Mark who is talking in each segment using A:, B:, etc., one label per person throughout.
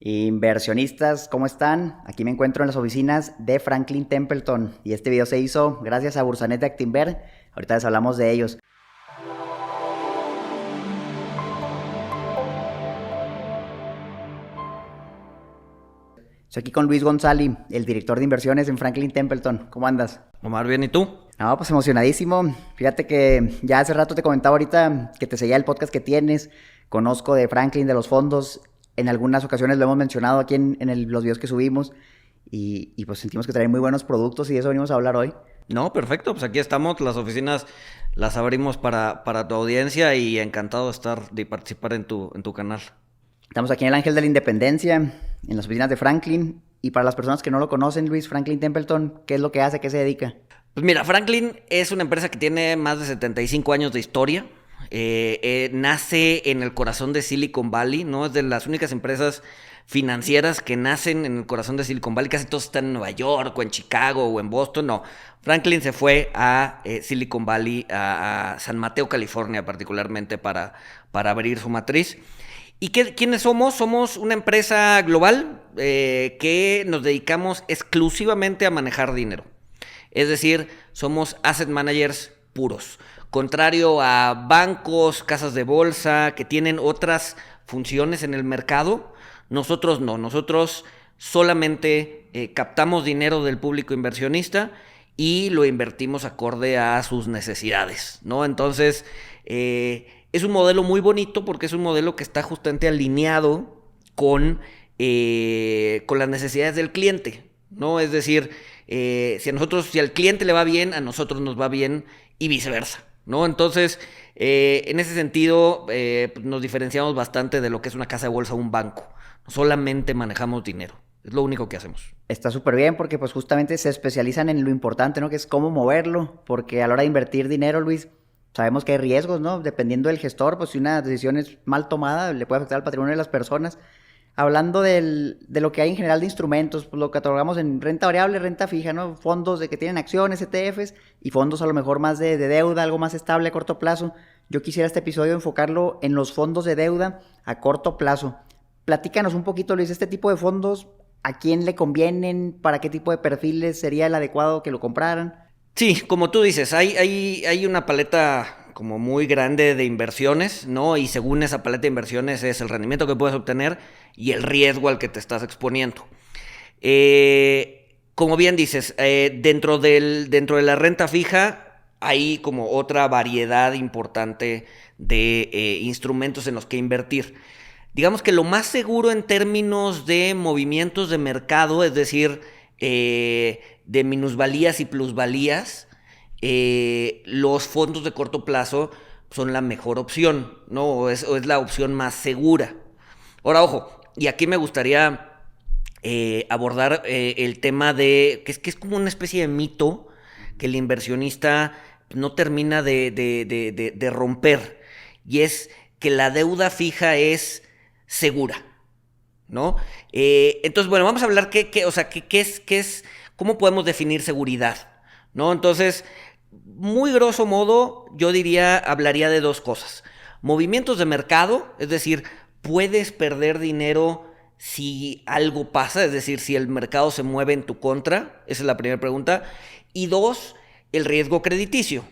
A: Inversionistas, ¿cómo están? Aquí me encuentro en las oficinas de Franklin Templeton y este video se hizo gracias a Bursanet de Actinver. Ahorita les hablamos de ellos. Estoy aquí con Luis González, el director de inversiones en Franklin Templeton. ¿Cómo andas?
B: Omar, bien, ¿y tú?
A: No, pues emocionadísimo. Fíjate que ya hace rato te comentaba ahorita que te seguía el podcast que tienes. Conozco de Franklin, de los fondos. En algunas ocasiones lo hemos mencionado aquí en los videos que subimos. Y pues sentimos que traen muy buenos productos y de eso venimos a hablar hoy.
B: No, perfecto, pues aquí estamos, las oficinas las abrimos para tu audiencia y encantado de participar en tu canal.
A: Estamos aquí en el Ángel de la Independencia, en las oficinas de Franklin. Y para las personas que no lo conocen, Luis, Franklin Templeton, ¿qué es lo que hace? ¿Qué se dedica?
B: Pues mira, Franklin es una empresa que tiene más de 75 años de historia. Nace en el corazón de Silicon Valley, ¿no? Es de las únicas empresas financieras que nacen en el corazón de Silicon Valley. Casi todos están en Nueva York o en Chicago o en Boston. No, Franklin se fue a Silicon Valley, a San Mateo, California particularmente para abrir su matriz. ¿Y quiénes somos? Somos una empresa global que nos dedicamos exclusivamente a manejar dinero. Es decir, somos asset managers puros. Contrario a bancos, casas de bolsa, que tienen otras funciones en el mercado, nosotros no. Nosotros solamente captamos dinero del público inversionista y lo invertimos acorde a sus necesidades, ¿no? Entonces, es un modelo muy bonito porque es un modelo que está justamente alineado con las necesidades del cliente, ¿no? Es decir, si al cliente le va bien, a nosotros nos va bien y viceversa, ¿no? Entonces, en ese sentido, pues nos diferenciamos bastante de lo que es una casa de bolsa o un banco. Solamente manejamos dinero, es lo único que hacemos.
A: Está súper bien porque pues justamente se especializan en lo importante, ¿no? Que es cómo moverlo, porque a la hora de invertir dinero, Luis, sabemos que hay riesgos, ¿no? Dependiendo del gestor, pues si una decisión es mal tomada, le puede afectar al patrimonio de las personas. Hablando de lo que hay en general de instrumentos, pues lo catalogamos en renta variable, renta fija, ¿no? Fondos de que tienen acciones, ETFs y fondos a lo mejor más de deuda, algo más estable a corto plazo. Yo quisiera este episodio enfocarlo en los fondos de deuda a corto plazo. Platícanos un poquito, Luis, este tipo de fondos, ¿a quién le convienen? ¿Para qué tipo de perfiles sería el adecuado que lo compraran?
B: Sí, como tú dices, hay una paleta como muy grande de inversiones, ¿no? Y según esa paleta de inversiones es el rendimiento que puedes obtener y el riesgo al que te estás exponiendo. Como bien dices, dentro de la renta fija hay como otra variedad importante de instrumentos en los que invertir. Digamos que lo más seguro en términos de movimientos de mercado, es decir, de minusvalías y plusvalías, los fondos de corto plazo son la mejor opción, ¿no? O es la opción más segura. Ahora, ojo, y aquí me gustaría abordar el tema que es como una especie de mito que el inversionista no termina de romper, y es que la deuda fija es segura, ¿no? Entonces, bueno, vamos a hablar cómo podemos definir seguridad, ¿no? Entonces, muy grosso modo, hablaría de dos cosas. Movimientos de mercado, es decir, puedes perder dinero si algo pasa, es decir, si el mercado se mueve en tu contra, esa es la primera pregunta. Y dos, el riesgo crediticio,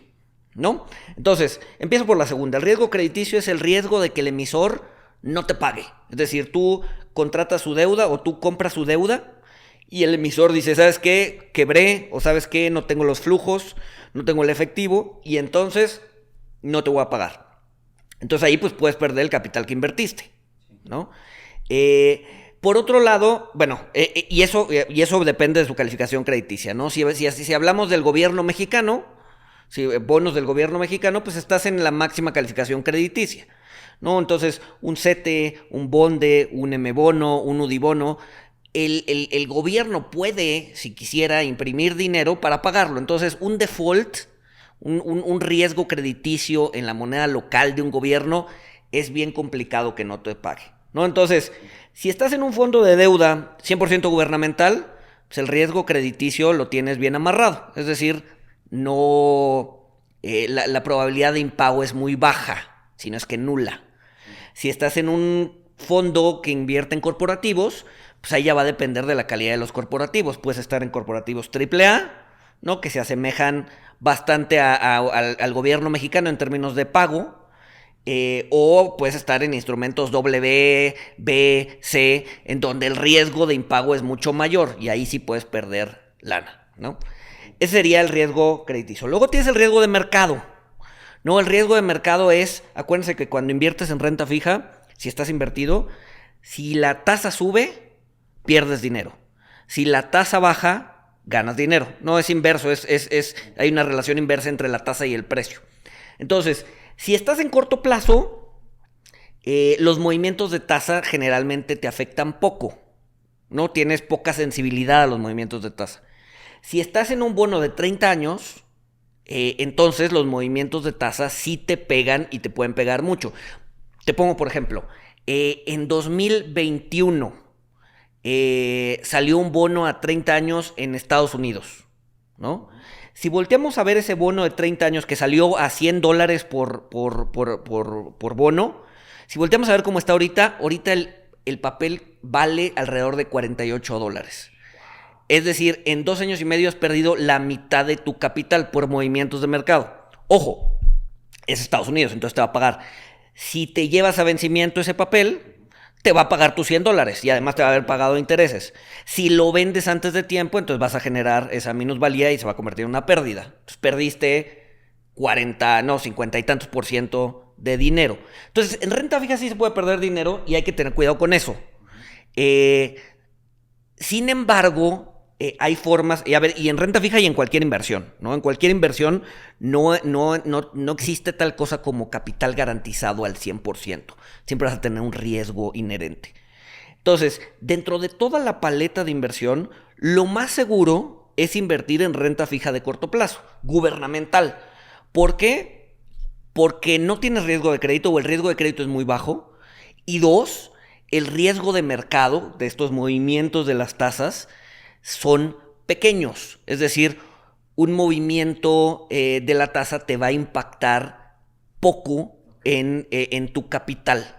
B: ¿no? Entonces, empiezo por la segunda. El riesgo crediticio es el riesgo de que el emisor no te pague. Es decir, tú contratas su deuda o tú compras su deuda y el emisor dice, ¿sabes qué? Quebré, o ¿sabes qué? No tengo los flujos, no tengo el efectivo y entonces no te voy a pagar. Entonces ahí pues puedes perder el capital que invertiste, ¿no? Por otro lado, bueno, y eso depende de su calificación crediticia, ¿no? Si hablamos del gobierno mexicano, si bonos del gobierno mexicano, pues estás en la máxima calificación crediticia, ¿no? Entonces, un CETE, un BONDE, un M-bono, un UDIBono, el gobierno puede, si quisiera, imprimir dinero para pagarlo. Entonces, un default, un riesgo crediticio en la moneda local de un gobierno es bien complicado que no te pague, ¿no? Entonces, si estás en un fondo de deuda 100% gubernamental, pues el riesgo crediticio lo tienes bien amarrado. Es decir, no, la probabilidad de impago es muy baja, si no es que nula. Si estás en un fondo que invierte en corporativos, pues ahí ya va a depender de la calidad de los corporativos. Puedes estar en corporativos AAA, ¿no? Que se asemejan bastante al gobierno mexicano en términos de pago. O puedes estar en instrumentos W, B, C, en donde el riesgo de impago es mucho mayor y ahí sí puedes perder lana, ¿no? Ese sería el riesgo crediticio. Luego tienes el riesgo de mercado, ¿no? El riesgo de mercado es, acuérdense que cuando inviertes en renta fija, si estás invertido, si la tasa sube, pierdes dinero. Si la tasa baja, ganas dinero. No es inverso, hay una relación inversa entre la tasa y el precio. Entonces, si estás en corto plazo, los movimientos de tasa generalmente te afectan poco, ¿no? Tienes poca sensibilidad a los movimientos de tasa. Si estás en un bono de 30 años, entonces los movimientos de tasa sí te pegan y te pueden pegar mucho. Te pongo por ejemplo, en 2021 salió un bono a 30 años en Estados Unidos, ¿no? Si volteamos a ver ese bono de 30 años que salió a $100 por bono, si volteamos a ver cómo está ahorita el papel vale alrededor de $48. Es decir, en 2 años y medio has perdido la mitad de tu capital por movimientos de mercado. Ojo, es Estados Unidos, entonces te va a pagar. Si te llevas a vencimiento ese papel, te va a pagar tus $100 y además te va a haber pagado intereses. Si lo vendes antes de tiempo, entonces vas a generar esa minusvalía y se va a convertir en una pérdida. Entonces perdiste 50 y tantos % de dinero. Entonces, en renta fija sí se puede perder dinero y hay que tener cuidado con eso. Sin embargo, hay formas, y en renta fija y en cualquier inversión, ¿no? En cualquier inversión no existe tal cosa como capital garantizado al 100%. Siempre vas a tener un riesgo inherente. Entonces, dentro de toda la paleta de inversión, lo más seguro es invertir en renta fija de corto plazo, gubernamental. ¿Por qué? Porque no tienes riesgo de crédito o el riesgo de crédito es muy bajo. Y 2, el riesgo de mercado de estos movimientos de las tasas son pequeños. Es decir, un movimiento de la tasa te va a impactar poco en tu capital,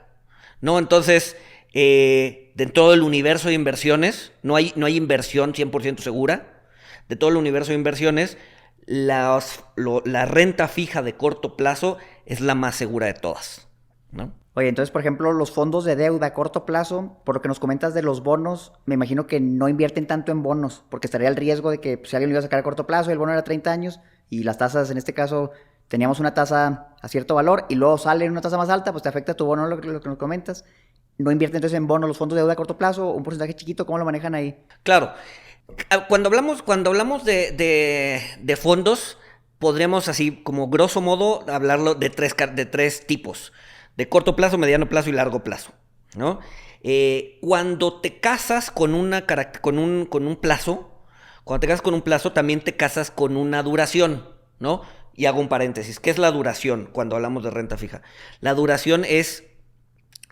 B: ¿no? Entonces, de todo el universo de inversiones, no hay inversión 100% segura. De todo el universo de inversiones, la renta fija de corto plazo es la más segura de todas, ¿no?
A: Oye, entonces, por ejemplo, los fondos de deuda a corto plazo, por lo que nos comentas de los bonos, me imagino que no invierten tanto en bonos, porque estaría el riesgo de que pues, si alguien lo iba a sacar a corto plazo y el bono era 30 años y las tasas, en este caso, teníamos una tasa a cierto valor y luego sale una tasa más alta, pues te afecta tu bono, lo que nos comentas. ¿No invierten entonces en bonos los fondos de deuda a corto plazo? ¿Un porcentaje chiquito? ¿Cómo lo manejan ahí?
B: Claro. Cuando hablamos de fondos, podríamos así, como grosso modo, hablarlo de tres tipos. De corto plazo, mediano plazo y largo plazo, ¿no? Cuando te casas con un plazo, cuando te casas con un plazo, también te casas con una duración, ¿no? Y hago un paréntesis. ¿Qué es la duración cuando hablamos de renta fija? La duración es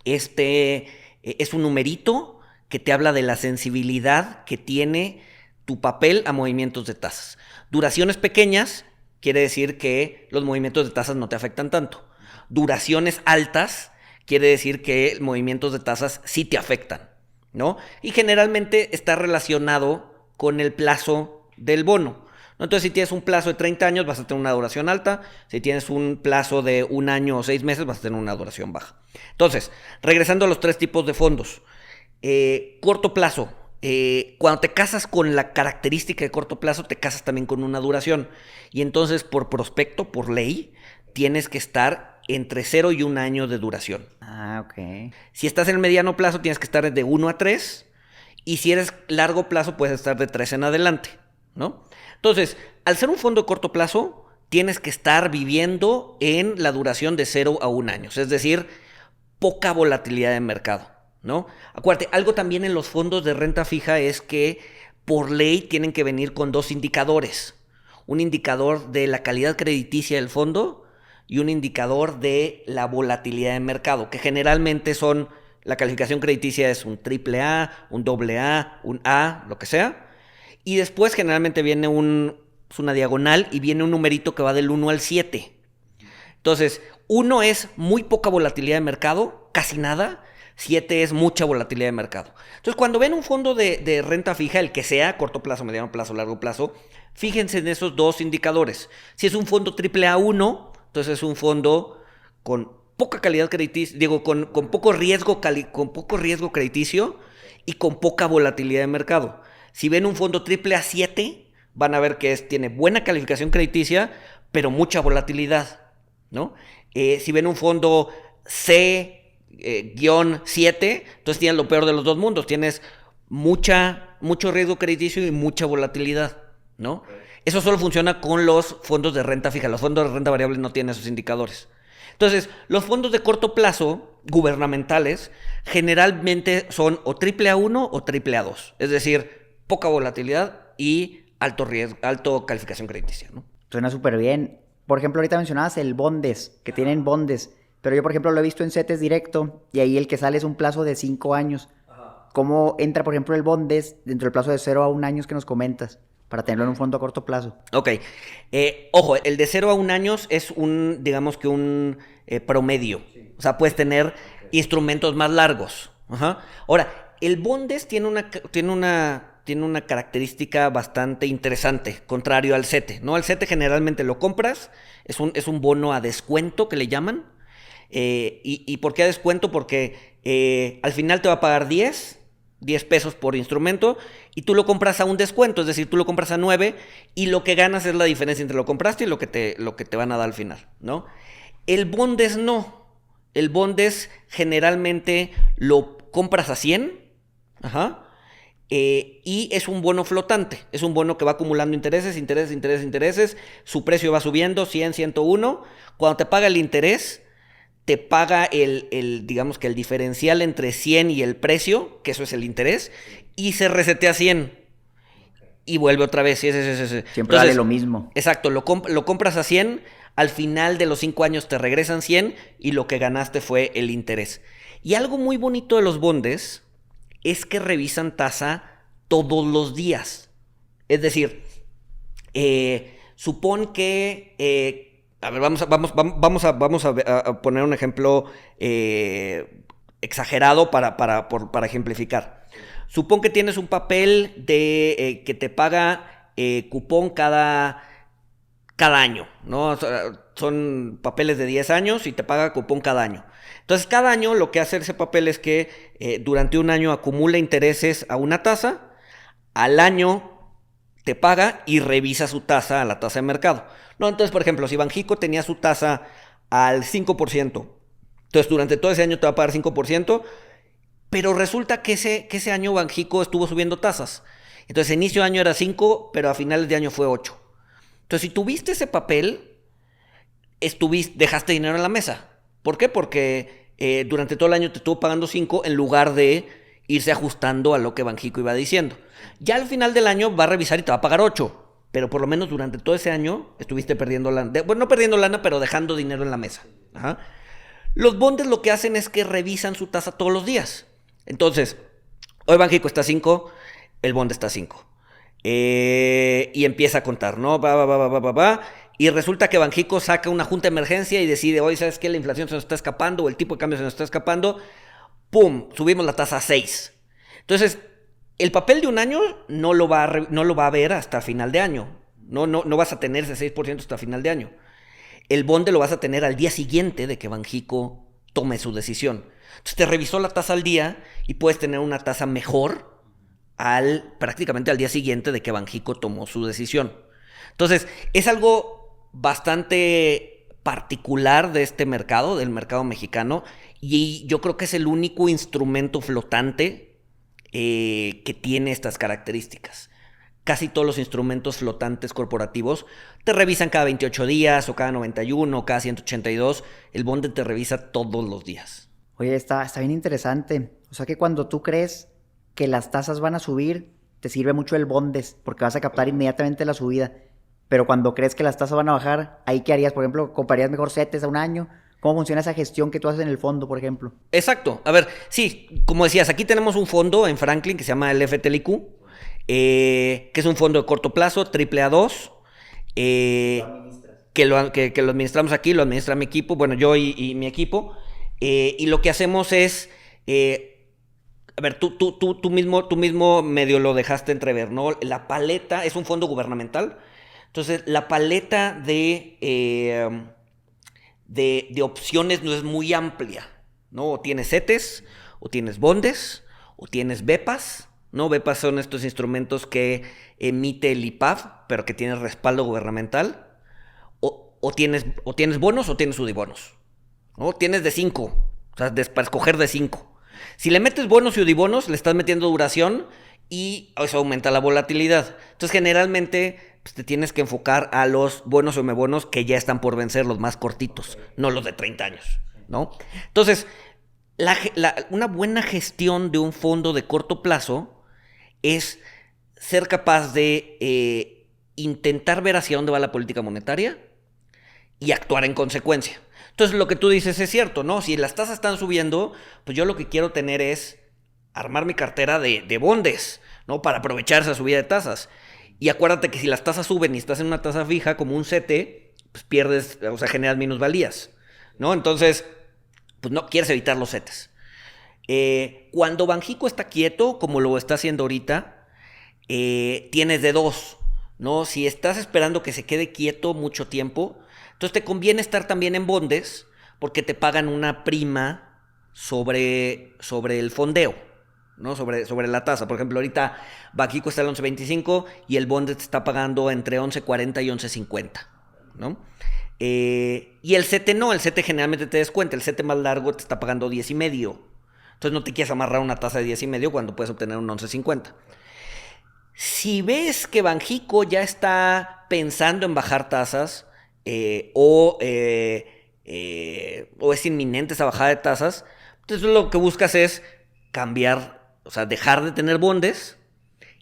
B: un numerito que te habla de la sensibilidad que tiene tu papel a movimientos de tasas. Duraciones pequeñas quiere decir que los movimientos de tasas no te afectan tanto. Duraciones altas quiere decir que movimientos de tasas sí te afectan, ¿no? Y generalmente está relacionado con el plazo del bono, ¿no? Entonces, si tienes un plazo de 30 años, vas a tener una duración alta. Si tienes un plazo de 1 año o 6 meses, vas a tener una duración baja. Entonces, regresando a los 3 tipos de fondos. Corto plazo. Cuando te casas con la característica de corto plazo, te casas también con una duración. Y entonces, por prospecto, por ley, tienes que estar entre 0 y 1 año de duración.
A: Ah, ok.
B: Si estás en el mediano plazo, tienes que estar de 1 a 3. Y si eres largo plazo, puedes estar de 3 en adelante, ¿no? Entonces, al ser un fondo de corto plazo, tienes que estar viviendo en la duración de 0 a 1 año. Es decir, poca volatilidad de mercado, ¿no? Acuérdate, algo también en los fondos de renta fija es que por ley tienen que venir con 2 indicadores. Un indicador de la calidad crediticia del fondo y un indicador de la volatilidad de mercado, que generalmente son, la calificación crediticia es un AAA, un AA, un A, lo que sea, y después generalmente viene una diagonal y viene un numerito que va del 1 al 7. Entonces, 1 es muy poca volatilidad de mercado, casi nada. 7 es mucha volatilidad de mercado. Entonces, cuando ven un fondo de renta fija, el que sea, corto plazo, mediano plazo, largo plazo, fíjense en esos dos indicadores. Si es un fondo AAA1, entonces es un fondo con poca calidad crediticia, digo, con poco riesgo crediticio y con poca volatilidad de mercado. Si ven un fondo AAA7, van a ver que tiene buena calificación crediticia, pero mucha volatilidad, ¿no? Si ven un fondo C-7, entonces tienes lo peor de los dos mundos. Tienes mucho riesgo crediticio y mucha volatilidad, ¿no? Eso solo funciona con los fondos de renta fija. Los fondos de renta variable no tienen esos indicadores. Entonces, los fondos de corto plazo, gubernamentales, generalmente son o AAA1 o AAA2. Es decir, poca volatilidad y alto riesgo, alto calificación crediticia, ¿no?
A: Suena súper bien. Por ejemplo, ahorita mencionabas el bondes, que tienen bondes. Pero yo, por ejemplo, lo he visto en CETES directo y ahí el que sale es un plazo de 5 años. ¿Cómo entra, por ejemplo, el bondes dentro del plazo de 0 a 1 año que nos comentas? Para tenerlo en un fondo a corto plazo.
B: Ok. Ojo, el de 0 a 1 año es digamos que un promedio. Sí. O sea, puedes tener instrumentos más largos. Ajá. Ahora, el bondes tiene una característica bastante interesante, contrario al CETE, ¿no? Al CETE generalmente lo compras, es un bono a descuento que le llaman. ¿Y por qué a descuento? Porque al final te va a pagar 10 pesos por instrumento y tú lo compras a un descuento, es decir, tú lo compras a 9 y lo que ganas es la diferencia entre lo compraste y lo que te van a dar al final, ¿no? El bondes no. El bondes generalmente lo compras a 100, ajá, y es un bono flotante, es un bono que va acumulando intereses, su precio va subiendo, 100, 101, cuando te paga el interés, te paga digamos que el diferencial entre 100 y el precio, que eso es el interés, y se resetea a 100. Y vuelve otra vez. Sí.
A: Siempre
B: Entonces,
A: vale lo mismo.
B: Exacto, lo compras a 100, al final de los 5 años te regresan 100 y lo que ganaste fue el interés. Y algo muy bonito de los bondes es que revisan tasa todos los días. Es decir, supón que... a ver, vamos a poner un ejemplo exagerado para ejemplificar. Supón que tienes un papel que te paga cupón cada año, ¿no? O sea, son papeles de 10 años y te paga cupón cada año. Entonces, cada año lo que hace ese papel es que durante un año acumula intereses a una tasa, al año te paga y revisa su tasa a la tasa de mercado. No, entonces, por ejemplo, si Banxico tenía su tasa al 5%, entonces durante todo ese año te va a pagar 5%, pero resulta que ese año Banxico estuvo subiendo tasas. Entonces, a inicio de año era 5, pero a finales de año fue 8. Entonces, si tuviste ese papel, dejaste dinero en la mesa. ¿Por qué? Porque durante todo el año te estuvo pagando 5 en lugar de irse ajustando a lo que Banxico iba diciendo. Ya al final del año va a revisar y te va a pagar 8. Pero por lo menos durante todo ese año estuviste perdiendo lana. Bueno, no perdiendo lana, pero dejando dinero en la mesa. Ajá. Los bondes lo que hacen es que revisan su tasa todos los días. Entonces, hoy Banxico está a 5, el bonde está a 5. Y empieza a contar, ¿no? Va. Y resulta que Banxico saca una junta de emergencia y decide, oye, ¿sabes qué? La inflación se nos está escapando o el tipo de cambio se nos está escapando. ¡Pum! Subimos la tasa a 6. Entonces, el papel de un año no lo va a ver hasta final de año. No vas a tener ese 6% hasta final de año. El bonde lo vas a tener al día siguiente de que Banxico tome su decisión. Entonces te revisó la tasa al día y puedes tener una tasa mejor prácticamente al día siguiente de que Banxico tomó su decisión. Entonces es algo bastante particular de este mercado, del mercado mexicano, y yo creo que es el único instrumento flotante que tiene estas características. Casi todos los instrumentos flotantes corporativos te revisan cada 28 días o cada 91 o cada 182. El bonde te revisa todos los días.
A: Oye, está bien interesante. O sea que cuando tú crees que las tasas van a subir, te sirve mucho el bondes porque vas a captar inmediatamente la subida. Pero cuando crees que las tasas van a bajar, ¿ahí qué harías? Por ejemplo, ¿comprarías mejor CETES a un año? ¿Cómo funciona esa gestión que tú haces en el fondo, por ejemplo?
B: Exacto. A ver, sí, como decías, aquí tenemos un fondo en Franklin que se llama el FTLIQ, que es un fondo de corto plazo, AAA2, que lo administramos aquí, lo administra mi equipo, bueno, yo y mi equipo, y lo que hacemos es A ver, tú mismo medio lo dejaste entrever, ¿no? La paleta es un fondo gubernamental. Entonces, la paleta de opciones no es muy amplia, ¿no? O tienes CETES, o tienes bondes, o tienes BEPAS, ¿no? BEPAS son estos instrumentos que emite el IPAB, pero que tienen respaldo gubernamental. O tienes bonos o tienes UDIBonos, ¿no? Tienes de 5, o sea, para escoger de 5. Si le metes bonos y UDIBonos, le estás metiendo duración y eso aumenta la volatilidad. Entonces, generalmente, pues, te tienes que enfocar a los buenos o mebonos que ya están por vencer, los más cortitos, no los de 30 años, ¿no? Entonces, una buena gestión de un fondo de corto plazo es ser capaz de intentar ver hacia dónde va la política monetaria y actuar en consecuencia. Entonces, lo que tú dices es cierto, ¿no? Si las tasas están subiendo, pues yo lo que quiero tener es armar mi cartera de bondes, ¿no? Para aprovechar esa subida de tasas. Y acuérdate que si las tasas suben y estás en una tasa fija, como un CETE, pues pierdes, o sea, generas minusvalías, ¿no? Entonces, pues no quieres evitar los CETES. Cuando Banxico está quieto, como lo está haciendo ahorita, tienes de dos, ¿no? Si estás esperando que se quede quieto mucho tiempo, entonces te conviene estar también en bondes porque te pagan una prima sobre el fondeo, ¿no? Sobre la tasa. Por ejemplo, ahorita Banxico está al 11.25 y el bond te está pagando entre 11.40 y 11.50, ¿no? Y el CETE no, el CETE generalmente te descuenta, el CETE más largo te está pagando 10.5. Entonces no te quieres amarrar una tasa de 10.5 cuando puedes obtener un 11.50. Si ves que Banxico ya está pensando en bajar tasas o es inminente esa bajada de tasas, entonces lo que buscas es cambiar, o sea, dejar de tener bondes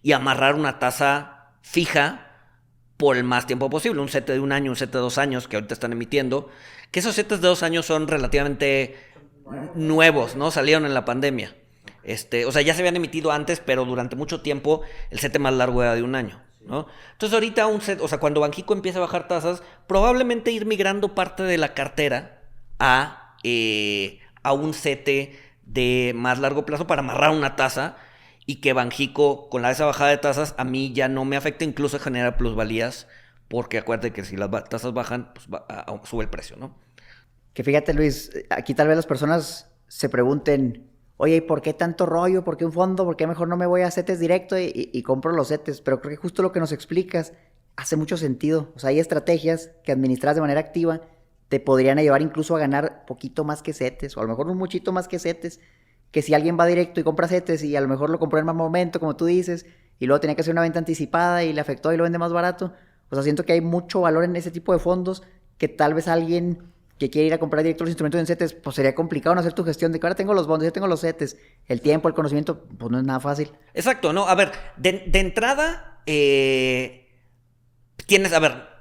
B: y amarrar una tasa fija por el más tiempo posible. Un CETE de 1 año, un CETE de 2 años que ahorita están emitiendo, que esos CETEs de 2 años son relativamente nuevos, ¿no? Salieron en la pandemia. O sea, ya se habían emitido antes, pero durante mucho tiempo el CETE más largo era de 1 año, ¿no? Entonces ahorita o sea, cuando Banxico empiece a bajar tasas, probablemente ir migrando parte de la cartera a un CETE de más largo plazo para amarrar una tasa y que Banxico, con esa bajada de tasas, a mí ya no me afecta, incluso genera plusvalías, porque acuérdate que si las tasas bajan, pues sube el precio, ¿no?
A: Que fíjate, Luis, aquí tal vez las personas se pregunten, oye, ¿y por qué tanto rollo? ¿Por qué un fondo? ¿Por qué mejor no me voy a CETES directo y compro los CETES? Pero creo que justo lo que nos explicas hace mucho sentido. O sea, hay estrategias que administras de manera activa te podrían llevar incluso a ganar poquito más que CETES, o a lo mejor un muchito más que CETES, que si alguien va directo y compra CETES y a lo mejor lo compró en mal momento, como tú dices, y luego tenía que hacer una venta anticipada y le afectó y lo vende más barato. O sea, siento que hay mucho valor en ese tipo de fondos que tal vez alguien que quiere ir a comprar directo los instrumentos en CETES, pues sería complicado no hacer tu gestión de que ahora tengo los bonds, yo tengo los CETES, el tiempo, el conocimiento, pues no es nada fácil.
B: Exacto, ¿no? A ver, de entrada, a ver,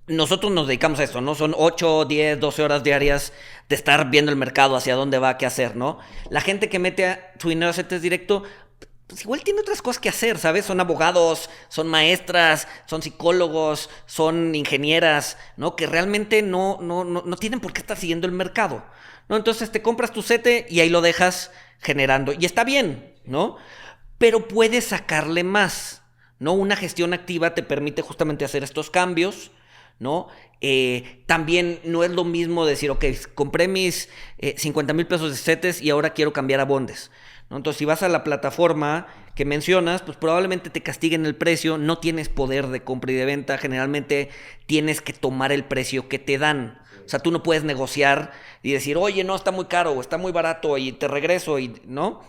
B: nosotros nos dedicamos a esto, ¿no? Son 8, 10, 12 horas diarias de estar viendo el mercado, hacia dónde va, qué hacer, ¿no? La gente que mete su dinero a CETES directo, pues igual tiene otras cosas que hacer, ¿sabes? Son abogados, son maestras, son psicólogos, son ingenieras, ¿no? Que realmente no tienen por qué estar siguiendo el mercado, ¿no? Entonces te compras tu CETE y ahí lo dejas generando. Y está bien, ¿no? Pero puedes sacarle más, ¿no? Una gestión activa te permite justamente hacer estos cambios, ¿no? También no es lo mismo decir, ok, compré mis 50,000 pesos de CETES y ahora quiero cambiar a bondes, ¿no? Entonces, si vas a la plataforma que mencionas, pues probablemente te castiguen el precio, no tienes poder de compra y de venta, generalmente tienes que tomar el precio que te dan. O sea, tú no puedes negociar y decir, oye, no, está muy caro o está muy barato y te regreso, ¿no?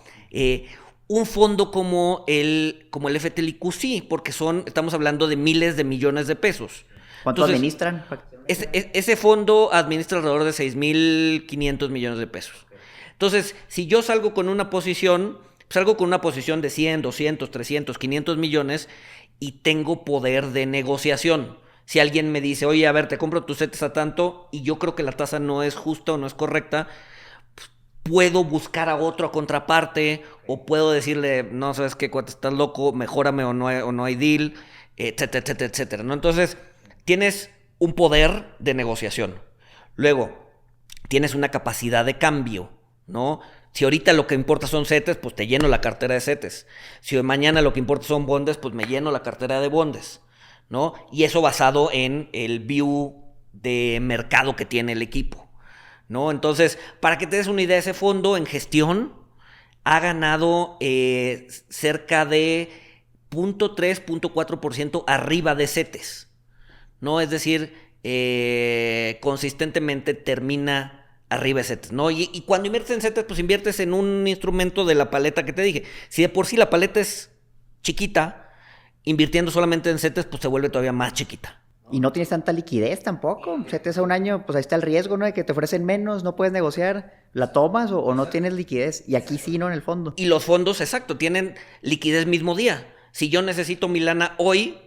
B: Un fondo como el FTLIQ sí, porque estamos hablando de miles de millones de pesos.
A: ¿Cuánto administran?
B: Ese fondo administra alrededor de 6,500 millones de pesos. Entonces, si yo salgo con una posición de 100, 200, 300, 500 millones y tengo poder de negociación. Si alguien me dice, oye, a ver, te compro tus CETES a tanto y yo creo que la tasa no es justa o no es correcta, pues, puedo buscar a otro contraparte o puedo decirle, no, ¿sabes qué, cuate? Estás loco, mejórame o no hay deal, etcétera, etcétera, etcétera, ¿no? Entonces, tienes un poder de negociación. Luego, tienes una capacidad de cambio, ¿no? Si ahorita lo que importa son CETES, pues te lleno la cartera de CETES. Si mañana lo que importa son bondes, pues me lleno la cartera de bondes, ¿no? Y eso basado en el view de mercado que tiene el equipo, ¿no? Entonces, para que te des una idea, ese fondo en gestión ha ganado cerca de 0.3, 0.4% arriba de CETES, ¿no? Es decir, consistentemente termina arriba de CETES, ¿no? Y cuando inviertes en CETES, pues inviertes en un instrumento de la paleta que te dije. Si de por sí la paleta es chiquita, invirtiendo solamente en CETES, pues se vuelve todavía más chiquita.
A: Y no tienes tanta liquidez tampoco. CETES a un año, pues ahí está el riesgo, ¿no? De que te ofrecen menos, no puedes negociar, la tomas o no tienes liquidez. Y aquí sí, ¿no? En el fondo.
B: Y los fondos, exacto, tienen liquidez mismo día. Si yo necesito mi lana hoy,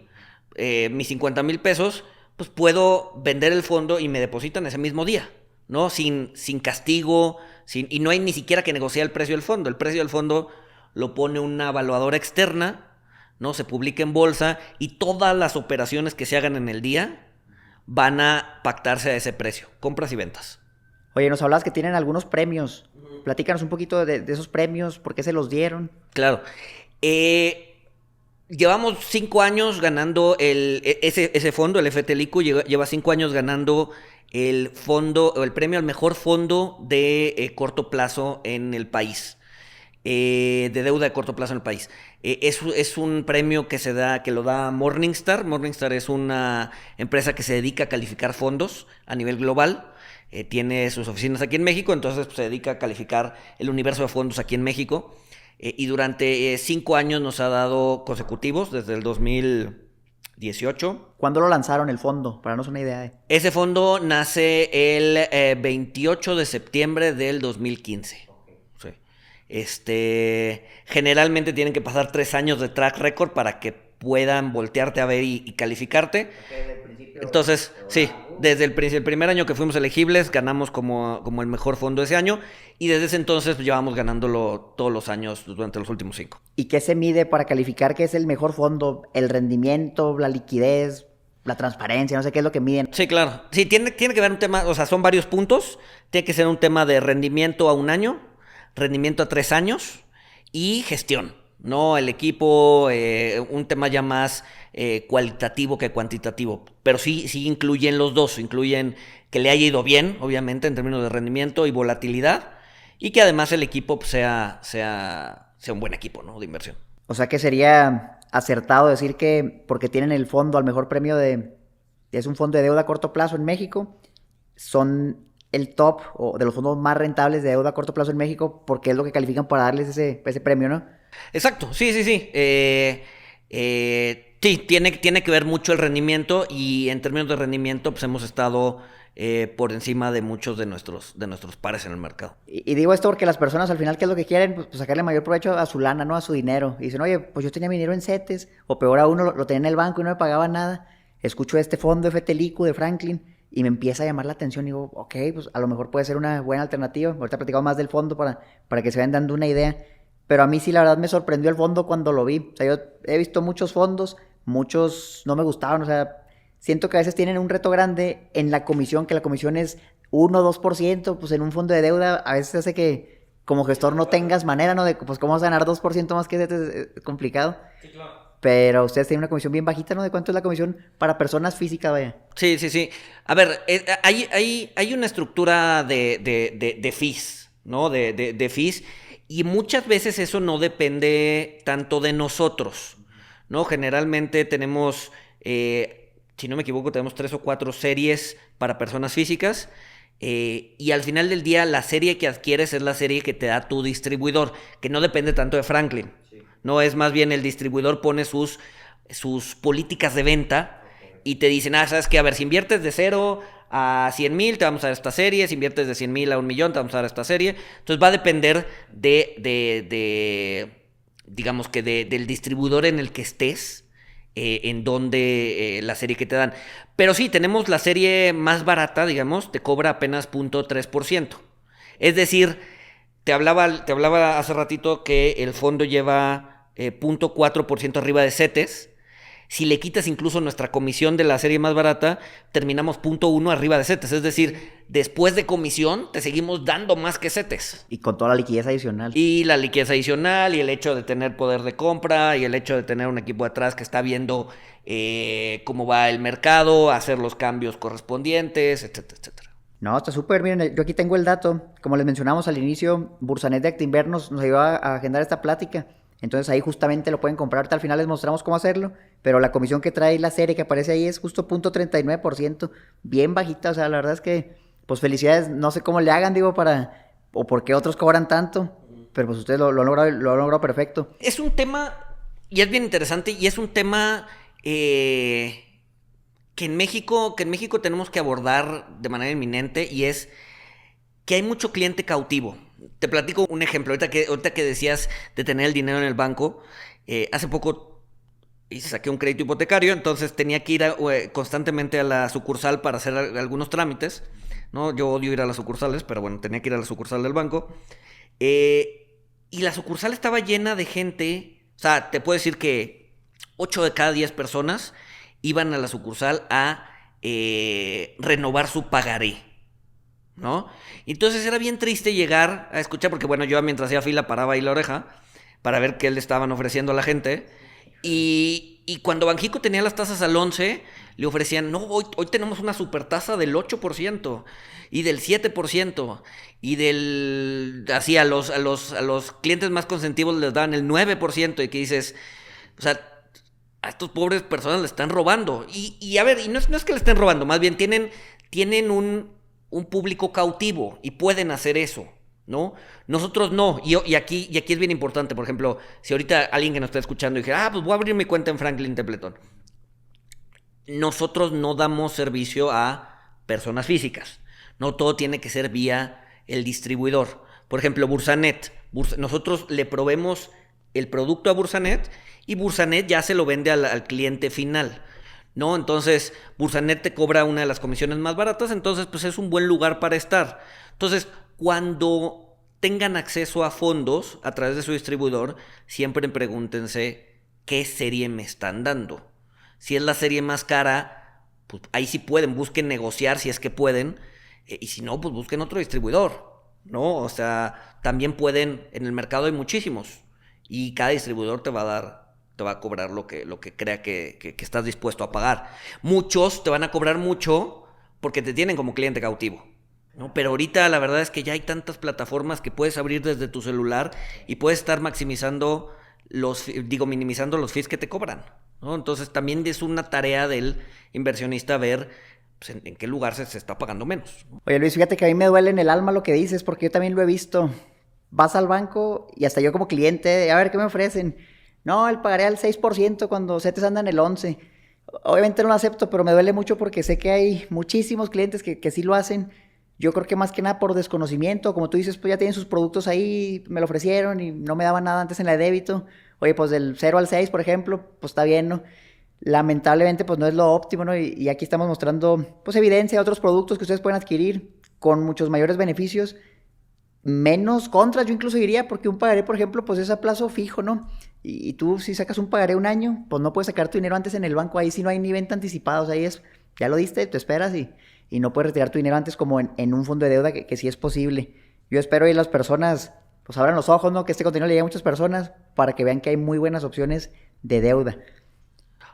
B: mis 50,000 pesos, pues puedo vender el fondo y me depositan ese mismo día, ¿no? Sin castigo, y no hay ni siquiera que negociar el precio del fondo. El precio del fondo lo pone una evaluadora externa, ¿no? Se publica en bolsa y todas las operaciones que se hagan en el día van a pactarse a ese precio, compras y ventas.
A: Oye, nos hablabas que tienen algunos premios. Platícanos un poquito de esos premios, por qué se los dieron.
B: Claro. Llevamos 5 años ganando ese fondo, el FTLIQ lleva 5 años ganando el fondo o el premio al mejor fondo de corto plazo en el país, de deuda de corto plazo en el país. Es un premio que lo da Morningstar. Morningstar es una empresa que se dedica a calificar fondos a nivel global. Tiene sus oficinas aquí en México, entonces pues, se dedica a calificar el universo de fondos aquí en México. Y durante 5 años nos ha dado consecutivos, desde el 2018.
A: ¿Cuándo lo lanzaron el fondo? Para darnos una idea.
B: Ese fondo nace el 28 de septiembre del 2015. Sí. Generalmente tienen que pasar 3 años de track record para que puedan voltearte a ver y calificarte. Entonces, sí, desde el primer año que fuimos elegibles, ganamos como el mejor fondo ese año, y desde ese entonces pues, llevamos ganándolo todos los años durante los últimos 5.
A: ¿Y qué se mide para calificar que es el mejor fondo? ¿El rendimiento, la liquidez, la transparencia? No sé qué es lo que miden.
B: Sí, claro. Sí, tiene que ver un tema, o sea, son varios puntos. Tiene que ser un tema de rendimiento a 1 año, rendimiento a 3 años y gestión. No, el equipo, un tema ya más cualitativo que cuantitativo, pero sí incluyen los dos, incluyen que le haya ido bien, obviamente, en términos de rendimiento y volatilidad, y que además el equipo pues, sea un buen equipo, ¿no? De inversión.
A: O sea que sería acertado decir que porque tienen el fondo al mejor premio es un fondo de deuda a corto plazo en México, son el top o de los fondos más rentables de deuda a corto plazo en México, porque es lo que califican para darles ese premio, ¿no?
B: Exacto, sí. Sí, tiene que ver mucho el rendimiento, y en términos de rendimiento pues hemos estado por encima de muchos de nuestros pares en el mercado.
A: Y digo esto porque las personas al final, ¿qué es lo que quieren? Pues sacarle mayor provecho a su lana, ¿no? A su dinero. Y dicen, oye, pues yo tenía mi dinero en CETES, o peor aún, lo tenía en el banco y no me pagaba nada. Escucho este fondo FTLIQ de Franklin y me empieza a llamar la atención. Y digo, ok, pues a lo mejor puede ser una buena alternativa. Ahorita platicamos más del fondo para que se vayan dando una idea. Pero a mí sí, la verdad, me sorprendió el fondo cuando lo vi. O sea, yo he visto muchos fondos, muchos no me gustaban. O sea, siento que a veces tienen un reto grande en la comisión, que la comisión es 1 o 2%. Pues en un fondo de deuda a veces hace que como gestor no tengas manera, ¿no? De, pues, ¿cómo vas a ganar 2% más que es complicado? Sí, claro. Pero ustedes tienen una comisión bien bajita, ¿no? ¿De cuánto es la comisión para personas físicas, vaya?
B: Sí. A ver, hay una estructura de fees, ¿no? De fees. Y muchas veces eso no depende tanto de nosotros, ¿no? Generalmente tenemos, si no me equivoco, tenemos 3 o 4 series para personas físicas, y al final del día la serie que adquieres es la serie que te da tu distribuidor, que no depende tanto de Franklin. Sí. No, es más bien el distribuidor pone sus políticas de venta y te dicen, sabes que, a ver, si inviertes de 0 a 100,000 te vamos a dar esta serie, si inviertes de 100,000 a 1,000,000 te vamos a dar esta serie. Entonces va a depender digamos que del distribuidor en el que estés, en donde la serie que te dan. Pero sí, tenemos la serie más barata, digamos, te cobra apenas 0.3%. Es decir, te hablaba hace ratito que el fondo lleva 0.4% arriba de CETES. Si le quitas incluso nuestra comisión de la serie más barata, terminamos 0.1 arriba de CETES. Es decir, después de comisión te seguimos dando más que CETES.
A: Y con toda la liquidez adicional.
B: Y la liquidez adicional y el hecho de tener poder de compra y el hecho de tener un equipo atrás que está viendo cómo va el mercado, hacer los cambios correspondientes, etcétera, etcétera.
A: No, está súper. Miren, yo aquí tengo el dato. Como les mencionamos al inicio, Bursanet de Actinver nos ayudó a agendar esta plática. Entonces ahí justamente lo pueden comprar. Ahorita al final les mostramos cómo hacerlo. Pero la comisión que trae la serie que aparece ahí es justo 0.39%. Bien bajita. O sea, la verdad es que, pues felicidades. No sé cómo le hagan, digo, o por qué otros cobran tanto. Pero pues ustedes lo han logrado perfecto.
B: Es un tema, y es bien interesante, y es un tema que en México tenemos que abordar de manera inminente, y es que hay mucho cliente cautivo. Te platico un ejemplo, ahorita que decías de tener el dinero en el banco. Hace poco saqué un crédito hipotecario, entonces tenía que ir constantemente a la sucursal para hacer algunos trámites, ¿no? Yo odio ir a las sucursales, pero bueno, tenía que ir a la sucursal del banco. Y la sucursal estaba llena de gente. O sea, te puedo decir que 8 de cada 10 personas iban a la sucursal a renovar su pagaré, ¿no? Entonces era bien triste llegar a escuchar, porque bueno, yo mientras hacía fila paraba ahí la oreja para ver qué le estaban ofreciendo a la gente. Y cuando Banxico tenía las tasas al 11, le ofrecían, no, hoy tenemos una super tasa del 8% y del 7%, y así a los clientes más consentidos les daban el 9%, y que dices, o sea, a estos pobres personas le están robando. Y a ver, y no es que le estén robando, más bien tienen un público cautivo y pueden hacer eso, ¿no? Nosotros no. Y aquí es bien importante. Por ejemplo, si ahorita alguien que nos está escuchando dijera, pues voy a abrir mi cuenta en Franklin Templeton. Nosotros no damos servicio a personas físicas. No todo tiene que ser vía el distribuidor. Por ejemplo, Bursanet. Nosotros le proveemos el producto a Bursanet y Bursanet ya se lo vende al cliente final, ¿no? Entonces, Bursanet te cobra una de las comisiones más baratas, entonces pues es un buen lugar para estar. Entonces, cuando tengan acceso a fondos a través de su distribuidor, siempre pregúntense qué serie me están dando. Si es la serie más cara, pues ahí sí busquen negociar si es que pueden, y si no, pues busquen otro distribuidor, ¿no? O sea, también pueden, en el mercado hay muchísimos, y cada distribuidor te va a cobrar lo que crea que estás dispuesto a pagar. Muchos te van a cobrar mucho porque te tienen como cliente cautivo, ¿no? Pero ahorita la verdad es que ya hay tantas plataformas que puedes abrir desde tu celular y puedes estar minimizando los fees que te cobran, ¿no? Entonces también es una tarea del inversionista ver pues, en qué lugar se está pagando menos.
A: Oye, Luis, fíjate que a mí me duele en el alma lo que dices, porque yo también lo he visto. Vas al banco y hasta yo como cliente, a ver, ¿qué me ofrecen? No, el pagaré al 6% cuando CETES anda en el 11%. Obviamente no lo acepto, pero me duele mucho porque sé que hay muchísimos clientes que sí lo hacen. Yo creo que más que nada por desconocimiento. Como tú dices, pues ya tienen sus productos ahí, me lo ofrecieron y no me daban nada antes en la de débito. Oye, pues del 0 al 6, por ejemplo, pues está bien, ¿no? Lamentablemente, pues no es lo óptimo, ¿no? Y aquí estamos mostrando, pues, evidencia de otros productos que ustedes pueden adquirir con muchos mayores beneficios, menos contras, yo incluso diría, porque un pagaré, por ejemplo, pues es a plazo fijo, ¿no? Y tú si sacas un pagaré un año, pues no puedes sacar tu dinero antes en el banco, ahí sí no hay ni venta anticipada, o sea, ahí es, ya lo diste, te esperas y no puedes retirar tu dinero antes como en un fondo de deuda que sí es posible. Yo espero que las personas, pues abran los ojos, ¿no? Que este contenido le llegue a muchas personas para que vean que hay muy buenas opciones de deuda.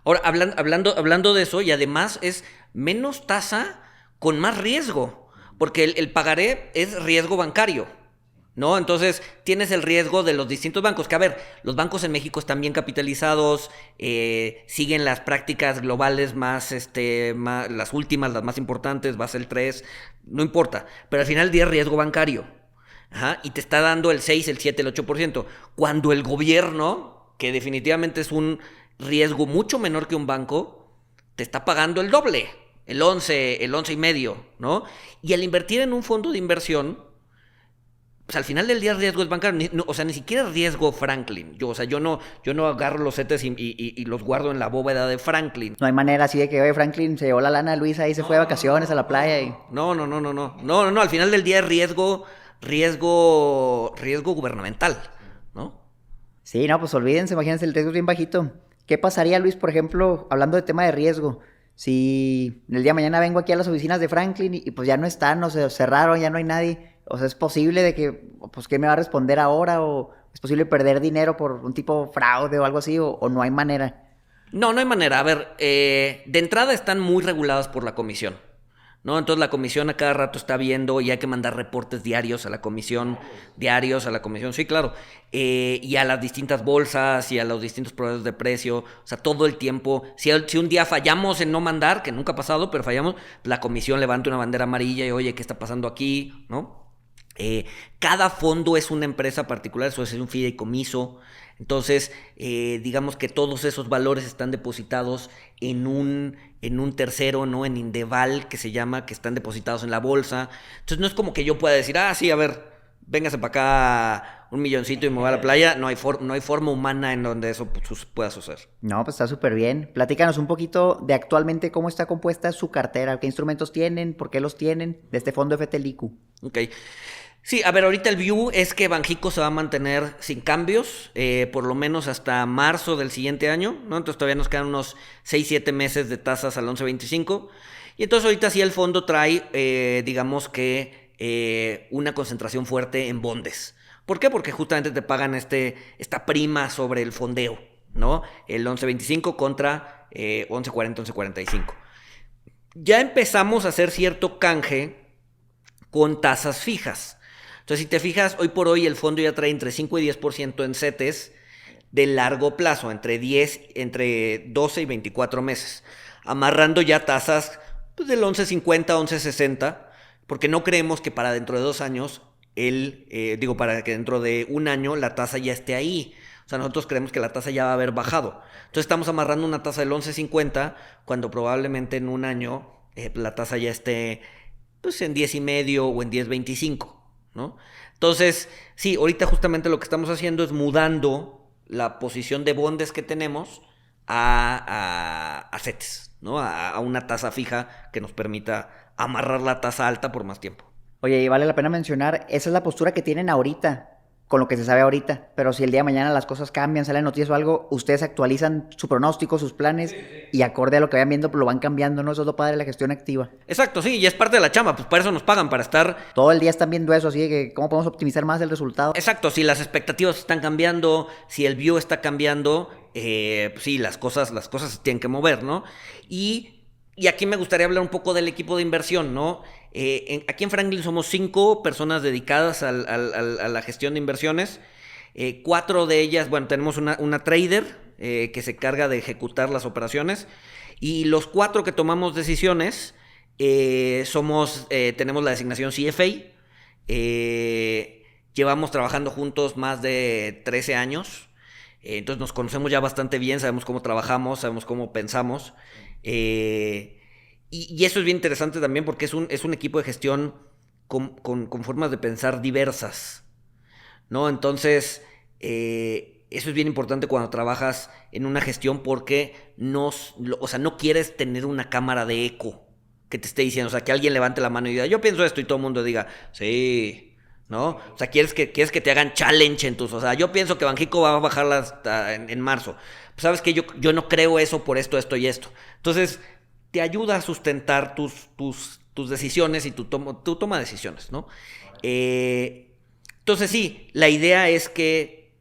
B: Ahora, hablando de eso, y además es menos tasa con más riesgo, porque el pagaré es riesgo bancario, ¿no? Entonces tienes el riesgo de los distintos bancos, que a ver, los bancos en México están bien capitalizados, siguen las prácticas globales más, las últimas, las más importantes, Basel III, no importa, pero al final del día es riesgo bancario. Ajá, y te está dando el 6, el 7, el 8%, cuando el gobierno, que definitivamente es un riesgo mucho menor que un banco, te está pagando el doble, el 11.5, ¿no? Y al invertir en un fondo de inversión, pues al final del día el riesgo es bancario, ni siquiera riesgo Franklin. Yo no agarro los CETES y los guardo en la bóveda de Franklin.
A: No hay manera así de que, oye, Franklin se llevó la lana, Luis ahí se fue de vacaciones a la playa y...
B: No, al final del día es riesgo gubernamental, ¿no?
A: Sí, no, pues olvídense, imagínense, el riesgo es bien bajito. ¿Qué pasaría, Luis, por ejemplo, hablando de tema de riesgo? Si el día de mañana vengo aquí a las oficinas de Franklin y pues ya no están, o se cerraron, ya no hay nadie. O sea, ¿es posible de que, pues, qué me va a responder ahora? ¿O es posible perder dinero por un tipo fraude o algo así? ¿O no hay manera?
B: No, no hay manera. A ver, de entrada están muy reguladas por la comisión, ¿no? Entonces la comisión a cada rato está viendo y hay que mandar reportes diarios a la comisión, sí, claro, y a las distintas bolsas y a los distintos proveedores de precio, o sea, todo el tiempo. Si un día fallamos en no mandar, que nunca ha pasado, pero fallamos, la comisión levanta una bandera amarilla y oye, ¿qué está pasando aquí? ¿No? Cada fondo es una empresa particular, eso es un fideicomiso. Entonces, digamos que todos esos valores están depositados en un tercero, ¿no? En Indeval, que se llama, que están depositados en la bolsa. Entonces, no es como que yo pueda decir, sí, a ver, véngase para acá un milloncito y me voy a la playa. No hay forma humana en donde eso pueda suceder.
A: No, pues está súper bien. Platícanos un poquito de actualmente cómo está compuesta su cartera, qué instrumentos tienen, por qué los tienen, de este fondo FTLIQ.
B: Ok. Sí, a ver, ahorita el view es que Banxico se va a mantener sin cambios, por lo menos hasta marzo del siguiente año, ¿no? Entonces todavía nos quedan unos 6-7 meses de tasas al 11.25. Y entonces ahorita sí el fondo trae, digamos que, una concentración fuerte en bondes. ¿Por qué? Porque justamente te pagan esta prima sobre el fondeo, ¿no? El 11.25 contra 11.40, 11.45. Ya empezamos a hacer cierto canje con tasas fijas. Entonces, si te fijas, hoy por hoy el fondo ya trae entre 5 y 10% en CETES de largo plazo, entre 12 y 24 meses, amarrando ya tasas pues, del 11.50, 11.60, porque no creemos que para dentro de 2 años, para que dentro de un año la tasa ya esté ahí. O sea, nosotros creemos que la tasa ya va a haber bajado. Entonces estamos amarrando una tasa del 11.50 cuando probablemente en un año la tasa ya esté pues en 10.5 o en 10.25, ¿no? Entonces, sí, ahorita justamente lo que estamos haciendo es mudando la posición de bondes que tenemos a CETES, ¿no? A una tasa fija que nos permita amarrar la tasa alta por más tiempo.
A: Oye, y vale la pena mencionar, esa es la postura que tienen ahorita, con lo que se sabe ahorita. Pero si el día de mañana las cosas cambian, salen noticias o algo, ustedes actualizan su pronóstico, sus planes, y acorde a lo que vayan viendo, pues lo van cambiando, ¿no? Eso es lo padre de la gestión activa.
B: Exacto, sí, y es parte de la chamba, pues para eso nos pagan, para estar...
A: Todo el día están viendo eso, así de que cómo podemos optimizar más el resultado.
B: Exacto, si las expectativas están cambiando, si el view está cambiando, pues sí, las cosas se tienen que mover, ¿no? Y aquí me gustaría hablar un poco del equipo de inversión, ¿no? Aquí en Franklin somos 5 personas dedicadas a la gestión de inversiones. 4 de ellas, bueno, tenemos una trader que se encarga de ejecutar las operaciones. Y los 4 que tomamos decisiones tenemos la designación CFA. Llevamos trabajando juntos más de 13 años. Entonces nos conocemos ya bastante bien, sabemos cómo trabajamos, sabemos cómo pensamos. Y eso es bien interesante también porque es un equipo de gestión con formas de pensar diversas, ¿no? Entonces, eso es bien importante cuando trabajas en una gestión porque o sea, no quieres tener una cámara de eco que te esté diciendo, o sea, que alguien levante la mano y diga, yo pienso esto y todo el mundo diga, sí, ¿no? O sea, quieres que te hagan challenge o sea, yo pienso que Banxico va a bajar en marzo. Pues sabes que yo no creo eso por esto, esto y esto. Entonces, te ayuda a sustentar tus decisiones y tu toma de decisiones, ¿no? Entonces sí, la idea es que,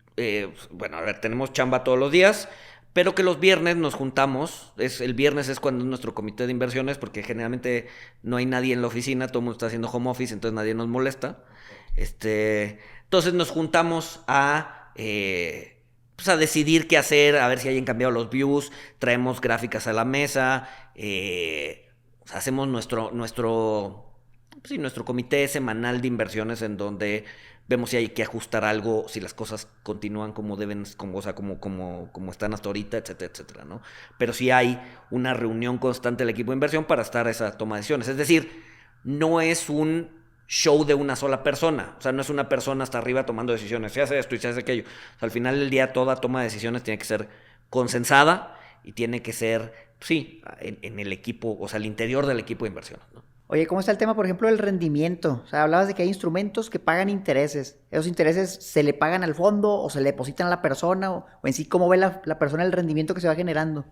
B: bueno, a ver, tenemos chamba todos los días, pero que los viernes nos juntamos. El viernes es cuando es nuestro comité de inversiones, porque generalmente no hay nadie en la oficina, todo el mundo está haciendo home office, entonces nadie nos molesta. Entonces nos juntamos pues a decidir qué hacer, a ver si hayan cambiado los views, traemos gráficas a la mesa, o sea, hacemos nuestro comité semanal de inversiones en donde vemos si hay que ajustar algo, si las cosas continúan como deben, o sea, como están hasta ahorita, etcétera, etcétera, ¿no? Pero sí hay una reunión constante del equipo de inversión para estar a esa toma de decisiones. Es decir, no es un show de una sola persona, o sea, no es una persona hasta arriba tomando decisiones, se hace esto y se hace aquello. O sea, al final del día toda toma de decisiones tiene que ser consensada y tiene que ser, sí, en el equipo, o sea, al interior del equipo de inversión, ¿no?
A: Oye, ¿cómo está el tema, por ejemplo, del rendimiento? O sea, hablabas de que hay instrumentos que pagan intereses. ¿Esos intereses se le pagan al fondo o se le depositan a la persona? O en sí, ¿cómo ve la persona el rendimiento que se va generando?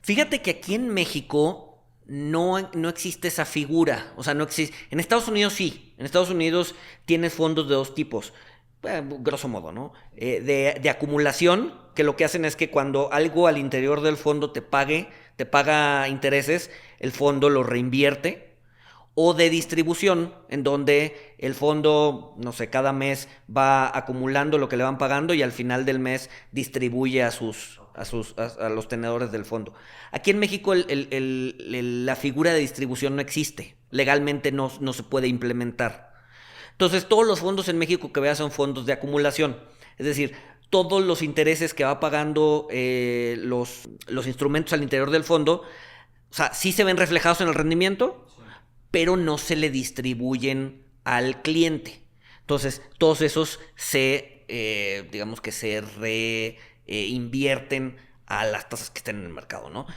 B: Fíjate que aquí en México no existe esa figura. O sea, no existe. En Estados Unidos sí. En Estados Unidos tienes fondos de dos tipos. Grosso modo, ¿no? De acumulación, que lo que hacen es que cuando algo al interior del fondo te paga intereses, el fondo lo reinvierte. O de distribución, en donde el fondo, no sé, cada mes va acumulando lo que le van pagando y al final del mes distribuye a los tenedores del fondo. Aquí en México la figura de distribución no existe. Legalmente no se puede implementar. Entonces, todos los fondos en México que veas son fondos de acumulación. Es decir, todos los intereses que va pagando los instrumentos al interior del fondo, o sea, sí se ven reflejados en el rendimiento, pero no se le distribuyen al cliente. Entonces, todos esos digamos que se reinvierten a las tasas que estén en el mercado, ¿no?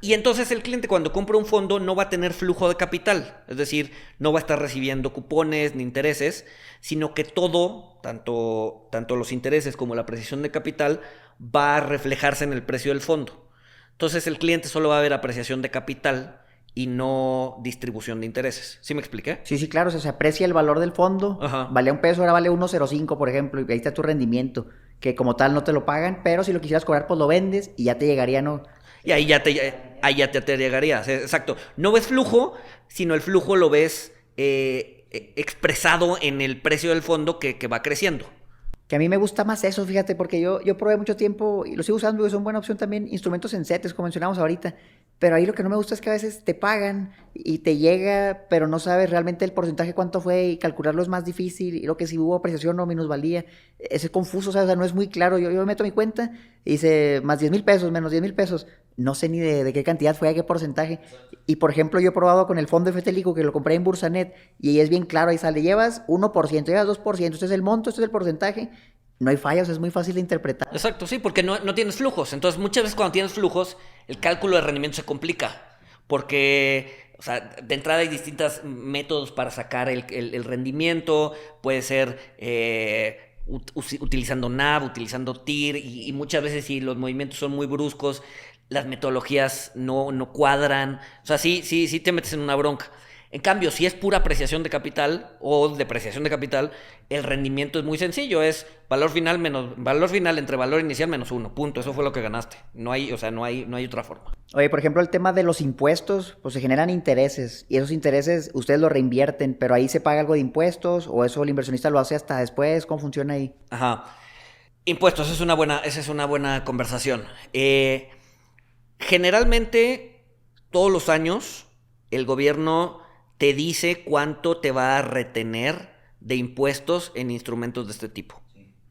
B: Y entonces el cliente cuando compra un fondo no va a tener flujo de capital, es decir, no va a estar recibiendo cupones ni intereses, sino que todo, tanto los intereses como la apreciación de capital, va a reflejarse en el precio del fondo. Entonces el cliente solo va a ver apreciación de capital y no distribución de intereses. ¿Sí me expliqué?
A: Sí, sí, claro, o sea, se aprecia el valor del fondo.
B: Ajá.
A: Valía $1, ahora vale 1.05, por ejemplo, y ahí está tu rendimiento, que como tal no te lo pagan, pero si lo quisieras cobrar, pues lo vendes y ya te llegaría, ¿no?
B: Y ahí ya te llegarías. Exacto. No ves flujo, sino el flujo lo ves expresado en el precio del fondo que va creciendo.
A: Que a mí me gusta más eso, fíjate, porque yo probé mucho tiempo y lo sigo usando y son buena opción también, instrumentos en CETES, como mencionamos ahorita. Pero ahí lo que no me gusta es que a veces te pagan y te llega, pero no sabes realmente el porcentaje cuánto fue y calcularlo es más difícil. Y lo que si hubo apreciación o minusvalía, es confuso, ¿sabes? O sea, no es muy claro. Yo me meto a mi cuenta y dice más 10,000 pesos, menos 10,000 pesos. No sé ni de qué cantidad fue, a qué porcentaje. Y por ejemplo, yo he probado con el fondo FTLICO que lo compré en Bursanet y ahí es bien claro, ahí sale, llevas 1%, llevas 2%, este es el monto, este es el porcentaje. No hay fallos, es muy fácil de interpretar.
B: Exacto, sí, porque no tienes flujos. Entonces, muchas veces cuando tienes flujos, el cálculo de rendimiento se complica. Porque, o sea, de entrada hay distintos métodos para sacar el rendimiento. Puede ser utilizando NAV, utilizando TIR, y muchas veces si los movimientos son muy bruscos, las metodologías no cuadran. O sea, sí te metes en una bronca. En cambio, si es pura apreciación de capital o depreciación de capital, el rendimiento es muy sencillo, es valor final entre valor inicial menos 1, punto. Eso fue lo que ganaste. No hay otra forma.
A: Oye, por ejemplo, el tema de los impuestos, pues se generan intereses y esos intereses ustedes los reinvierten, pero ahí se paga algo de impuestos o eso el inversionista lo hace hasta después. ¿Cómo funciona ahí?
B: Ajá. Impuestos, esa es una buena conversación. Generalmente, todos los años, el gobierno te dice cuánto te va a retener de impuestos en instrumentos de este tipo,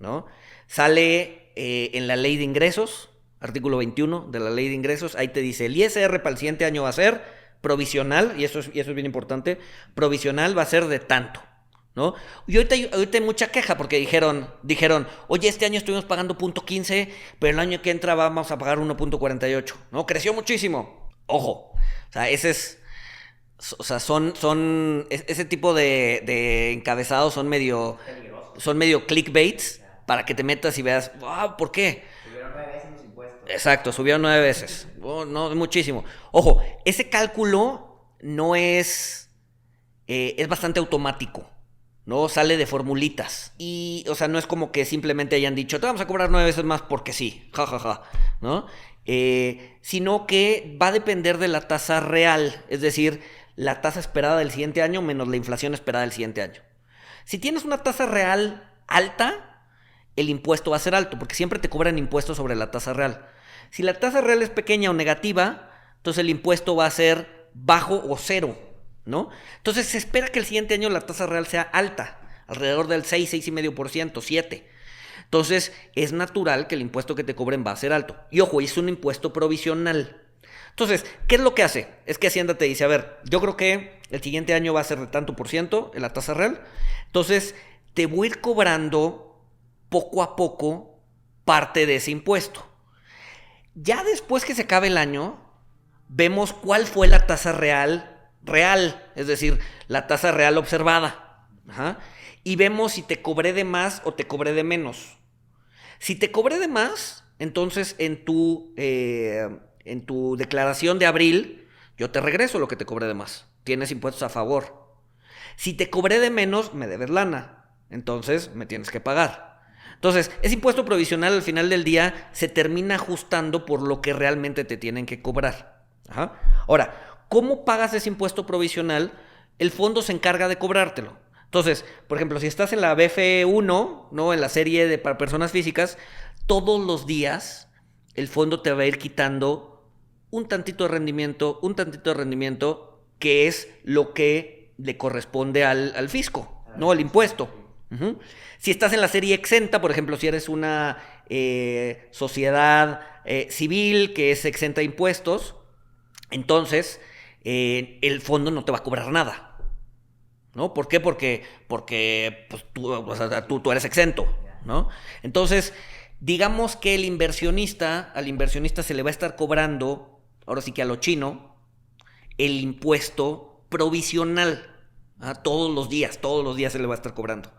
B: ¿no? Sale en la ley de ingresos, artículo 21 de la ley de ingresos, ahí te dice, el ISR para el siguiente año va a ser provisional, y eso es bien importante, provisional va a ser de tanto, ¿no? Y ahorita hay mucha queja porque dijeron, oye, este año estuvimos pagando 0.15, pero el año que entra vamos a pagar 1.48, ¿no? Creció muchísimo. Ojo, o sea, ese tipo de encabezados son medio clickbaits para que te metas y veas, ¿por qué?
A: Subieron 9 veces los impuestos.
B: Exacto, subieron 9 veces. No, es muchísimo. Ojo, ese cálculo no es bastante automático, ¿no? Sale de formulitas. Y, o sea, no es como que simplemente hayan dicho, te vamos a cobrar 9 veces más porque sí, jajaja, ¿no? Sino que va a depender de la tasa real, es decir, la tasa esperada del siguiente año menos la inflación esperada del siguiente año. Si tienes una tasa real alta, el impuesto va a ser alto, porque siempre te cobran impuestos sobre la tasa real. Si la tasa real es pequeña o negativa, entonces el impuesto va a ser bajo o cero, ¿no? Entonces se espera que el siguiente año la tasa real sea alta, alrededor del 6,5%, 7%. Entonces es natural que el impuesto que te cobren va a ser alto. Y ojo, es un impuesto provisional. Entonces, ¿qué es lo que hace? Es que Hacienda te dice, a ver, yo creo que el siguiente año va a ser de tanto por ciento en la tasa real. Entonces, te voy a ir cobrando poco a poco parte de ese impuesto. Ya después que se acabe el año, vemos cuál fue la tasa real real, es decir, la tasa real observada. Ajá. Y vemos si te cobré de más o te cobré de menos. Si te cobré de más, entonces en tu declaración de abril, yo te regreso lo que te cobré de más. Tienes impuestos a favor. Si te cobré de menos, me debes lana. Entonces me tienes que pagar. Entonces, ese impuesto provisional al final del día se termina ajustando por lo que realmente te tienen que cobrar. Ajá. Ahora, ¿cómo pagas ese impuesto provisional? El fondo se encarga de cobrártelo. Entonces, por ejemplo, si estás en la BFE1, ¿no? En la serie para personas físicas, todos los días el fondo te va a ir quitando un tantito de rendimiento, que es lo que le corresponde al fisco, ¿no? El impuesto. Uh-huh. Si estás en la serie exenta, por ejemplo, si eres una sociedad civil que es exenta de impuestos, entonces el fondo no te va a cobrar nada. ¿No? ¿Por qué? Porque pues, tú eres exento, ¿no? Entonces, digamos que al inversionista se le va a estar cobrando, ahora sí que a lo chino, el impuesto provisional. Todos los días se le va a estar cobrando.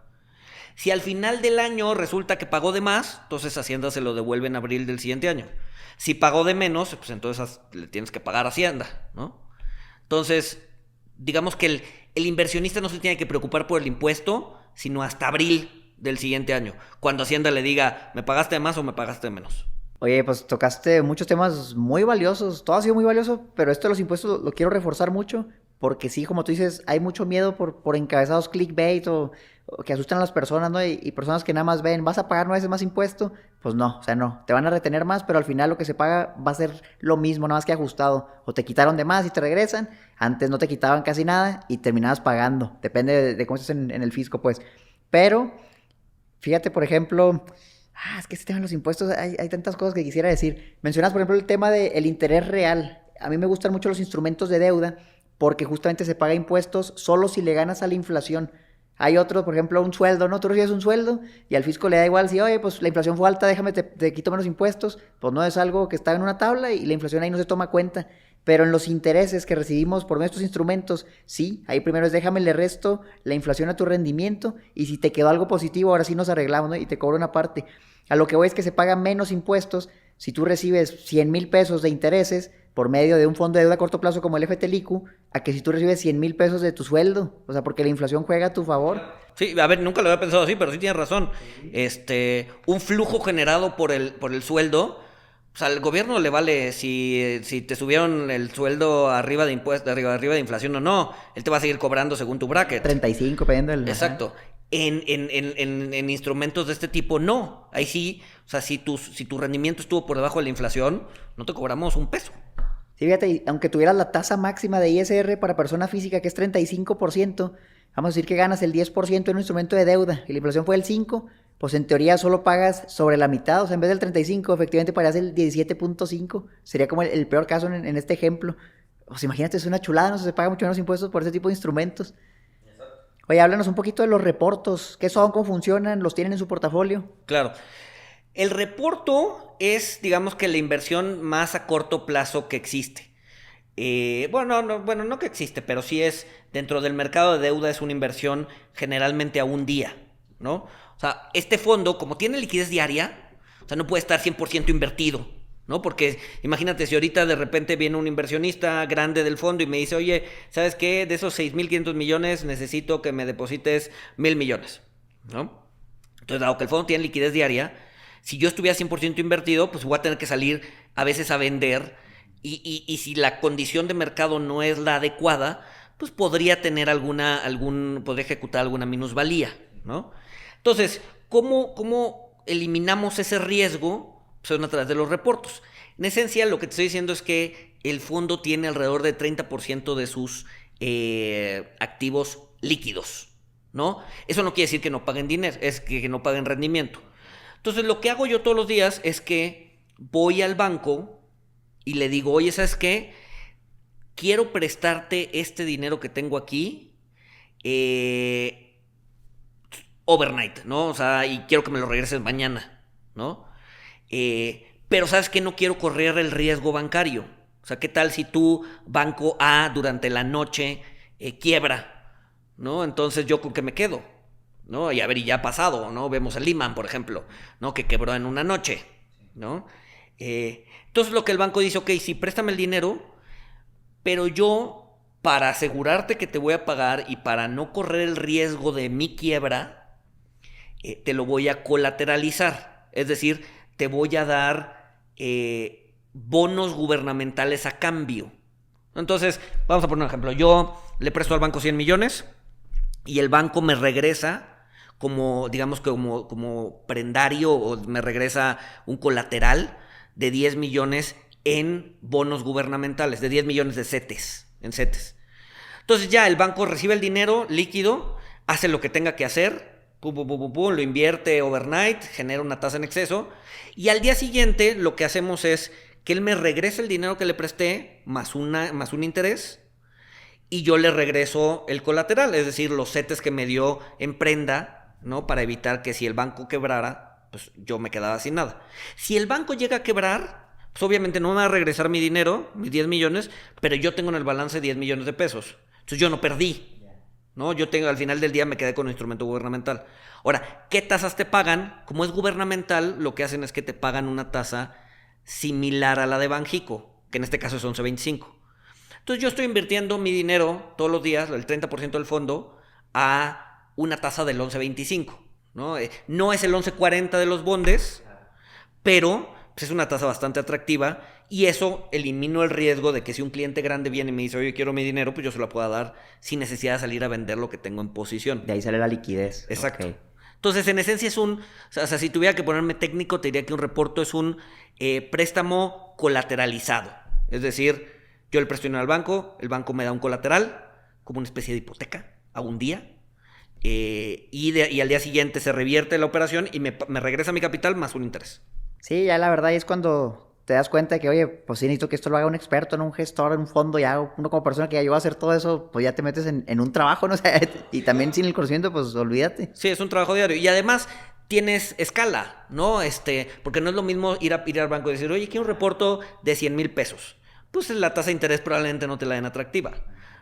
B: Si al final del año resulta que pagó de más, entonces Hacienda se lo devuelve en abril del siguiente año. Si pagó de menos, pues entonces le tienes que pagar a Hacienda, ¿no? Entonces, digamos que el inversionista no se tiene que preocupar por el impuesto, sino hasta abril del siguiente año, cuando Hacienda le diga, ¿me pagaste de más o me pagaste de menos?
A: Oye, pues tocaste muchos temas muy valiosos, todo ha sido muy valioso, pero esto de los impuestos lo quiero reforzar mucho, porque sí, como tú dices, hay mucho miedo por encabezados clickbait o que asustan a las personas, ¿no? Y personas que nada más ven, ¿vas a pagar 9 veces más impuesto? Pues no, o sea, no, te van a retener más, pero al final lo que se paga va a ser lo mismo, nada más que ajustado. O te quitaron de más y te regresan, antes no te quitaban casi nada y terminabas pagando, depende de cómo estés en el fisco, pues. Pero, fíjate, por ejemplo, es que este tema de los impuestos, hay tantas cosas que quisiera decir. Mencionas, por ejemplo, el tema del interés real. A mí me gustan mucho los instrumentos de deuda porque justamente se paga impuestos solo si le ganas a la inflación. Hay otros, por ejemplo, un sueldo, ¿no? Tú recibes un sueldo y al fisco le da igual si, oye, pues la inflación fue alta, déjame, te quito menos impuestos. Pues no es algo que está en una tabla y la inflación ahí no se toma cuenta. Pero en los intereses que recibimos por nuestros instrumentos, sí, ahí primero es déjame le resto la inflación a tu rendimiento y si te quedó algo positivo, ahora sí nos arreglamos, ¿no? Y te cobro una parte. A lo que voy es que se pagan menos impuestos si tú recibes 100,000 pesos de intereses por medio de un fondo de deuda a corto plazo como el FTLICU, a que si tú recibes 100,000 pesos de tu sueldo, o sea, porque la inflación juega a tu favor.
B: Sí, a ver, nunca lo había pensado así, pero sí tienes razón. Un flujo generado por el sueldo, o sea, al gobierno le vale si te subieron el sueldo arriba de impuestos, arriba de inflación o no, él te va a seguir cobrando según tu bracket.
A: 35, dependiendo del...
B: Exacto. En instrumentos de este tipo, no. Ahí sí, o sea, si tu rendimiento estuvo por debajo de la inflación, no te cobramos un peso.
A: Sí, fíjate, aunque tuvieras la tasa máxima de ISR para persona física, que es 35%, vamos a decir que ganas el 10% en un instrumento de deuda y la inflación fue el 5%, pues en teoría solo pagas sobre la mitad, o sea, en vez del 35%, efectivamente pagarías el 17.5%. Sería como el peor caso en este ejemplo. O sea, imagínate, es una chulada, no se paga mucho menos impuestos por ese tipo de instrumentos. Oye, háblanos un poquito de los reportos. ¿Qué son? ¿Cómo funcionan? ¿Los tienen en su portafolio?
B: Claro. El reporto es, digamos que la inversión más a corto plazo que existe. No que existe, pero sí es, dentro del mercado de deuda es una inversión generalmente a un día, ¿no? O sea, este fondo, como tiene liquidez diaria, o sea, no puede estar 100% invertido, ¿no? Porque imagínate si ahorita de repente viene un inversionista grande del fondo y me dice, oye, ¿sabes qué? De esos 6,500 millones necesito que me deposites 1,000 millones, ¿no? Entonces, dado que el fondo tiene liquidez diaria, si yo estuviera 100% invertido, pues voy a tener que salir a veces a vender y si la condición de mercado no es la adecuada, pues podría ejecutar alguna minusvalía, ¿no? Entonces, ¿cómo eliminamos ese riesgo? Pues a través de los reportos. En esencia, lo que te estoy diciendo es que el fondo tiene alrededor de 30% de sus activos líquidos, ¿no? Eso no quiere decir que no paguen dinero, es que no paguen rendimiento. Entonces, lo que hago yo todos los días es que voy al banco y le digo, oye, ¿sabes qué? Quiero prestarte este dinero que tengo aquí overnight, ¿no? O sea, y quiero que me lo regreses mañana, ¿no? Pero ¿sabes qué? No quiero correr el riesgo bancario. O sea, ¿qué tal si tu banco A durante la noche quiebra? ¿No? Entonces, ¿yo con qué me quedo? ¿No? Y a ver, y ya ha pasado, ¿no? Vemos a Lehman, por ejemplo, ¿no? Que quebró en una noche, ¿no? Entonces, lo que el banco dice, ok, sí, préstame el dinero, pero yo, para asegurarte que te voy a pagar y para no correr el riesgo de mi quiebra, te lo voy a colateralizar. Es decir, te voy a dar bonos gubernamentales a cambio. Entonces, vamos a poner un ejemplo. Yo le presto al banco 100 millones y el banco me regresa como, digamos, como prendario, o me regresa un colateral de 10 millones en bonos gubernamentales, de 10 millones de CETES, en CETES. Entonces ya el banco recibe el dinero líquido, hace lo que tenga que hacer, pum, pum, pum, pum, pum, lo invierte overnight, genera una tasa en exceso, y al día siguiente lo que hacemos es que él me regrese el dinero que le presté más un interés, y yo le regreso el colateral, es decir, los CETES que me dio en prenda, ¿no? Para evitar que si el banco quebrara, pues yo me quedaba sin nada. Si el banco llega a quebrar, pues obviamente no me va a regresar mi dinero, mis 10 millones, pero yo tengo en el balance 10 millones de pesos. Entonces yo no perdí, ¿no? Yo tengo, al final del día me quedé con un instrumento gubernamental. Ahora, ¿qué tasas te pagan? Como es gubernamental, lo que hacen es que te pagan una tasa similar a la de Banjico, que en este caso es 11.25. Entonces yo estoy invirtiendo mi dinero todos los días, el 30% del fondo, a una tasa del 11.25, ¿no? No es el 11.40 de los bondes, pero pues, es una tasa bastante atractiva, y eso elimino el riesgo de que si un cliente grande viene y me dice, oye, quiero mi dinero, pues yo se lo pueda dar sin necesidad de salir a vender lo que tengo en posición.
A: De ahí sale la liquidez.
B: Exacto.
A: Okay.
B: Entonces, en esencia es o sea, si tuviera que ponerme técnico, te diría que un reporto es un préstamo colateralizado. Es decir, yo le presto dinero al banco, el banco me da un colateral, como una especie de hipoteca, a un día, y al día siguiente se revierte la operación y me regresa mi capital más un interés.
A: Sí, ya la verdad es cuando te das cuenta de que, oye, pues sí necesito que esto lo haga un experto, no un gestor, en un fondo, ya uno como persona que ya llegó a hacer todo eso, pues ya te metes en un trabajo, ¿no? O sea, y también sin el conocimiento, pues olvídate.
B: Sí, es un trabajo diario. Y además tienes escala, ¿no? Porque no es lo mismo ir al banco y decir, oye, quiero un reporto de 100,000 pesos. Pues la tasa de interés probablemente no te la den atractiva,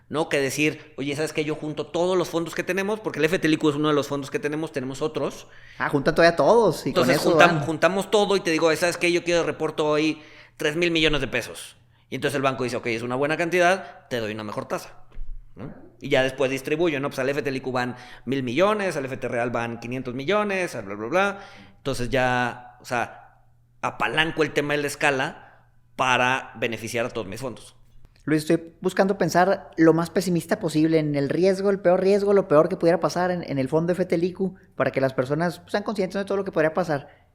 B: ¿no? Que decir, oye, ¿sabes qué? Yo junto todos los fondos que tenemos, porque el FTLIQ es uno de los fondos que tenemos otros.
A: Juntan todavía todos. Y
B: entonces
A: con eso
B: juntamos todo y te digo, ¿sabes qué? Yo quiero reporto hoy 3,000 millones de pesos. Y entonces el banco dice, ok, es una buena cantidad, te doy una mejor tasa, ¿no? Y ya después distribuyo, ¿no? Pues al FTLIQ van 1,000 millones, al FT Real van 500 millones, bla, bla, bla. Entonces ya, o sea, apalanco el tema de la escala para beneficiar a todos mis fondos.
A: Luis, estoy buscando pensar lo más pesimista posible en el riesgo, el peor riesgo, lo peor que pudiera pasar en el fondo FTLIQ, para que las personas sean conscientes de todo lo que podría pasar.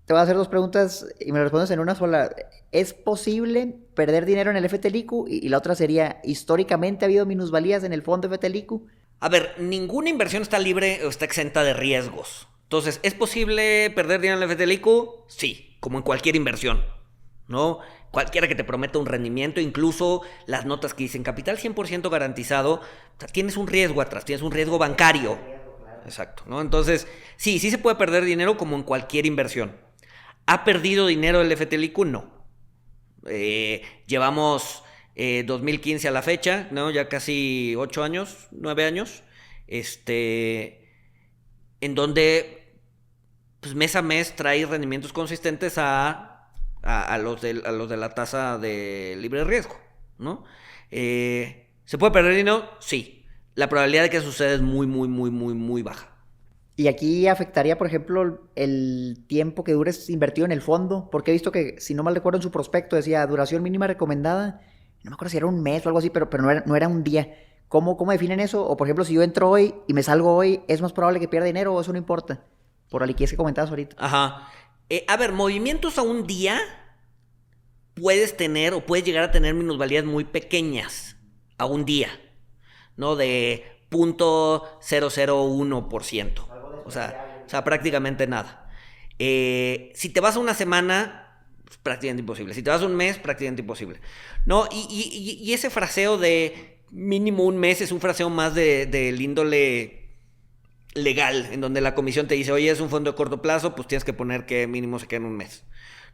A: Te voy a hacer 2 preguntas y me lo respondes en una sola. ¿Es posible perder dinero en el FTLIQ? Y la otra sería, ¿históricamente ha habido minusvalías en el fondo FTLIQ?
B: A ver, ninguna inversión está libre o está exenta de riesgos. Entonces, ¿es posible perder dinero en el FTLIQ? Sí, como en cualquier inversión, ¿no? Cualquiera que te prometa un rendimiento, incluso las notas que dicen capital 100% garantizado, o sea, tienes un riesgo atrás, tienes un riesgo bancario. Exacto, ¿no? Entonces, sí se puede perder dinero como en cualquier inversión. ¿Ha perdido dinero el FTLIQ? No. Llevamos 2015 a la fecha, ¿no? Ya casi 8 años, 9 años, en donde pues, mes a mes trae rendimientos consistentes a los de la tasa de libre riesgo, ¿no? ¿Se puede perder dinero? Sí. La probabilidad de que suceda es muy, muy, muy, muy, muy baja.
A: Y aquí afectaría, por ejemplo, el tiempo que dures invertido en el fondo, porque he visto que, si no mal recuerdo, en su prospecto decía duración mínima recomendada, no me acuerdo si era un mes o algo así, pero no era un día. ¿Cómo definen eso? O, por ejemplo, si yo entro hoy y me salgo hoy, ¿es más probable que pierda dinero o eso no importa? Por la liquidez que comentabas ahorita.
B: Ajá. A ver, movimientos a un día puedes tener o puedes llegar a tener minusvalías muy pequeñas a un día, ¿no? De 0.001%. O sea, prácticamente nada. Si te vas a una semana, pues, prácticamente imposible. Si te vas a un mes, prácticamente imposible, ¿no? Y ese fraseo de mínimo un mes es un fraseo más del índole legal, en donde la comisión te dice, oye, es un fondo de corto plazo, pues tienes que poner que mínimo se quede en un mes.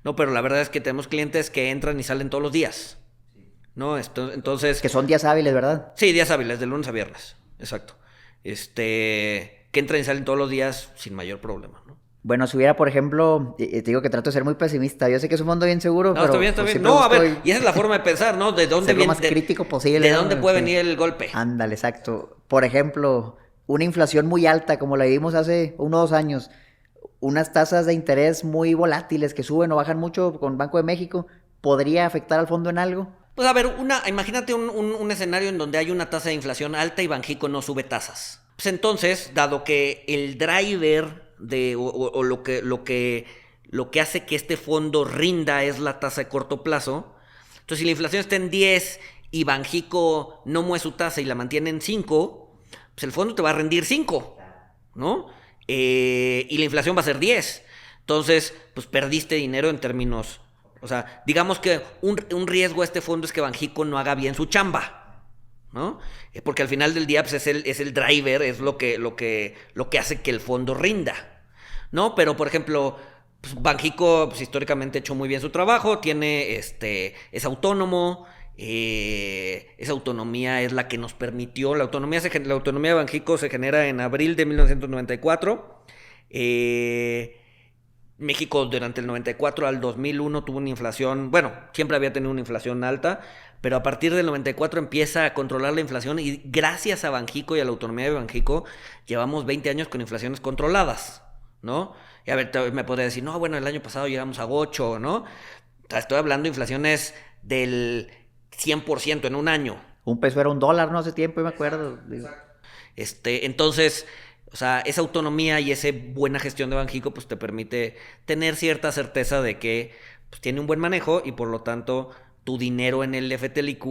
B: No, pero la verdad es que tenemos clientes que entran y salen todos los días, ¿no? Entonces...
A: Que son días hábiles, ¿verdad?
B: Sí, días hábiles, de lunes a viernes, exacto. Que entran y salen todos los días sin mayor problema, ¿no?
A: Bueno, si hubiera, por ejemplo, te digo que trato de ser muy pesimista. Yo sé que es un mundo bien seguro,
B: No,
A: pero
B: está bien, está
A: pues,
B: bien.
A: siempre
B: No, a ver,
A: busco
B: y esa es la forma de pensar, ¿no? ¿De dónde
A: ser lo
B: viene?
A: más crítico posible,
B: ¿De
A: ¿no?
B: dónde puede
A: Sí.
B: venir el golpe?
A: Ándale, exacto. Por ejemplo, una inflación muy alta, como la vivimos hace 1 o 2 años, unas tasas de interés muy volátiles que suben o bajan mucho con Banco de México, ¿podría afectar al fondo en algo?
B: Pues a ver, imagínate un escenario en donde hay una tasa de inflación alta y Banxico no sube tasas. Pues entonces, dado que el driver o lo que hace que este fondo rinda es la tasa de corto plazo, entonces si la inflación está en 10 y Banxico no mueve su tasa y la mantiene en 5, pues el fondo te va a rendir 5, ¿no? Y la inflación va a ser 10. Entonces, pues perdiste dinero en términos... O sea, digamos que un riesgo a este fondo es que Banxico no haga bien su chamba, ¿no? Porque al final del día pues, es el driver, es lo que hace que el fondo rinda, ¿no? Pero, por ejemplo, pues, Banxico pues, históricamente ha hecho muy bien su trabajo, es autónomo, esa autonomía es la que nos permitió, la autonomía de Banxico se genera en abril de 1994, México durante el 94 al 2001 tuvo una inflación, bueno, siempre había tenido una inflación alta, pero a partir del 94 empieza a controlar la inflación y gracias a Banxico y a la autonomía de Banxico llevamos 20 años con inflaciones controladas, ¿no? Y a ver, me podría decir, no, bueno, el año pasado llegamos a 8, ¿no? O sea, estoy hablando de inflaciones del 100% en un año.
A: Un peso era $1, no hace tiempo, me acuerdo.
B: Entonces... O sea, esa autonomía y esa buena gestión de Banxico pues te permite tener cierta certeza de que pues, tiene un buen manejo y por lo tanto tu dinero en el FTLIQ,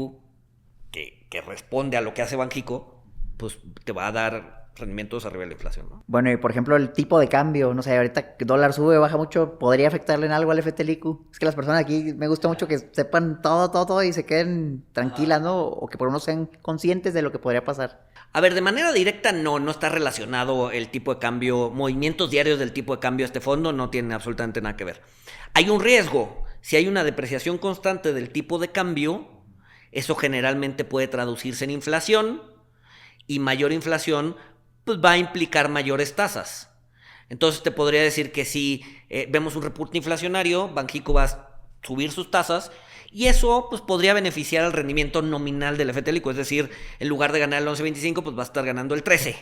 B: que responde a lo que hace Banxico, pues te va a dar rendimientos arriba de la inflación, ¿no?
A: Bueno, y por ejemplo, el tipo de cambio, no sé, ahorita que dólar sube, baja mucho, ¿podría afectarle en algo al FTLIQ? Es que las personas aquí me gusta mucho que sepan todo y se queden tranquilas, ¿no? O que por lo menos sean conscientes de lo que podría pasar.
B: A ver, de manera directa no está relacionado el tipo de cambio, movimientos diarios del tipo de cambio a este fondo no tienen absolutamente nada que ver. Hay un riesgo, si hay una depreciación constante del tipo de cambio, eso generalmente puede traducirse en inflación y mayor inflación pues va a implicar mayores tasas. Entonces te podría decir que si vemos un repunte inflacionario, Banxico va a subir sus tasas y eso pues podría beneficiar al rendimiento nominal del FTLIQ, es decir, en lugar de ganar el 11.25 pues va a estar ganando el 13,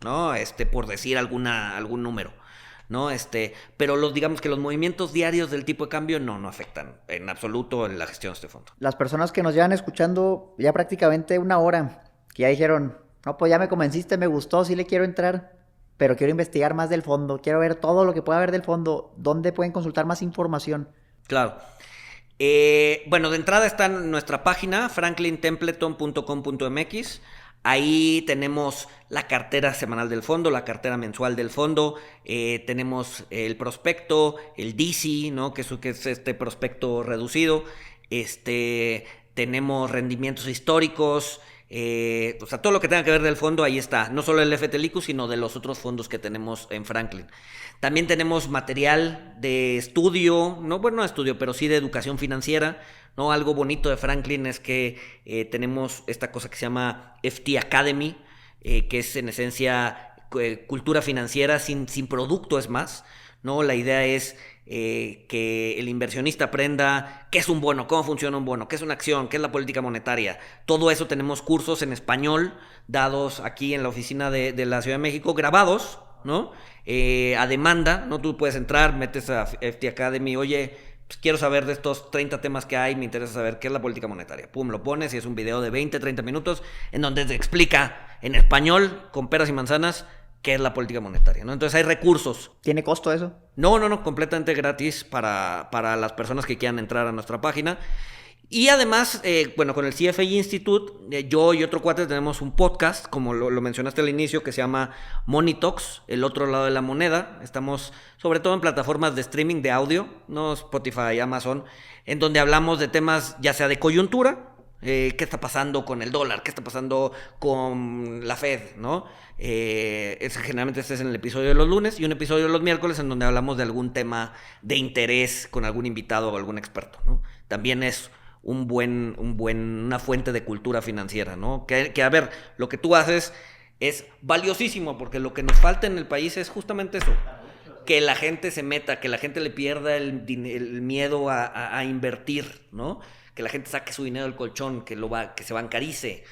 B: ¿no? Por decir algún número, ¿no? Pero digamos que los movimientos diarios del tipo de cambio no afectan en absoluto en la gestión de este fondo.
A: Las personas que nos llevan escuchando ya prácticamente 1 hora, que ya dijeron, no, pues ya me convenciste, me gustó, sí le quiero entrar, pero quiero investigar más del fondo, quiero ver todo lo que pueda ver del fondo, ¿dónde pueden consultar más información?
B: Claro. Bueno, de entrada está en nuestra página franklintempleton.com.mx. Ahí tenemos la cartera semanal del fondo, la cartera mensual del fondo, tenemos el prospecto, el DC, ¿no? que es este prospecto reducido, tenemos rendimientos históricos, o sea, todo lo que tenga que ver del fondo ahí está, no solo el FTLIQ, sino de los otros fondos que tenemos en Franklin. También tenemos material de estudio, no estudio, pero sí de educación financiera, ¿no? Algo bonito de Franklin es que tenemos esta cosa que se llama FT Academy, que es en esencia cultura financiera sin producto, es más, ¿no? La idea es que el inversionista aprenda qué es un bono, cómo funciona un bono, qué es una acción, qué es la política monetaria. Todo eso tenemos cursos en español dados aquí en la oficina de la Ciudad de México, grabados, ¿no? A demanda, ¿no? Tú puedes entrar, metes a FT Academy, oye, pues quiero saber de estos 30 temas que hay, me interesa saber qué es la política monetaria. Pum, lo pones y es un video de 20, 30 minutos en donde te explica en español, con peras y manzanas, qué es la política monetaria, ¿no? Entonces hay recursos.
A: ¿Tiene costo eso?
B: No, completamente gratis para las personas que quieran entrar a nuestra página. Y además, con el CFI Institute, yo y otro cuate tenemos un podcast, como lo mencionaste al inicio, que se llama Money Talks, el otro lado de la moneda. Estamos sobre todo en plataformas de streaming de audio, ¿no? Spotify, Amazon, en donde hablamos de temas ya sea de coyuntura, qué está pasando con el dólar, qué está pasando con la Fed, ¿no? Generalmente este es en el episodio de los lunes y un episodio de los miércoles en donde hablamos de algún tema de interés con algún invitado o algún experto, ¿no? También es una fuente de cultura financiera, ¿no? Que a ver, lo que tú haces es valiosísimo, porque lo que nos falta en el país es justamente eso, que la gente se meta, que la gente le pierda el miedo a invertir, ¿no? Que la gente saque su dinero del colchón, que se bancarice.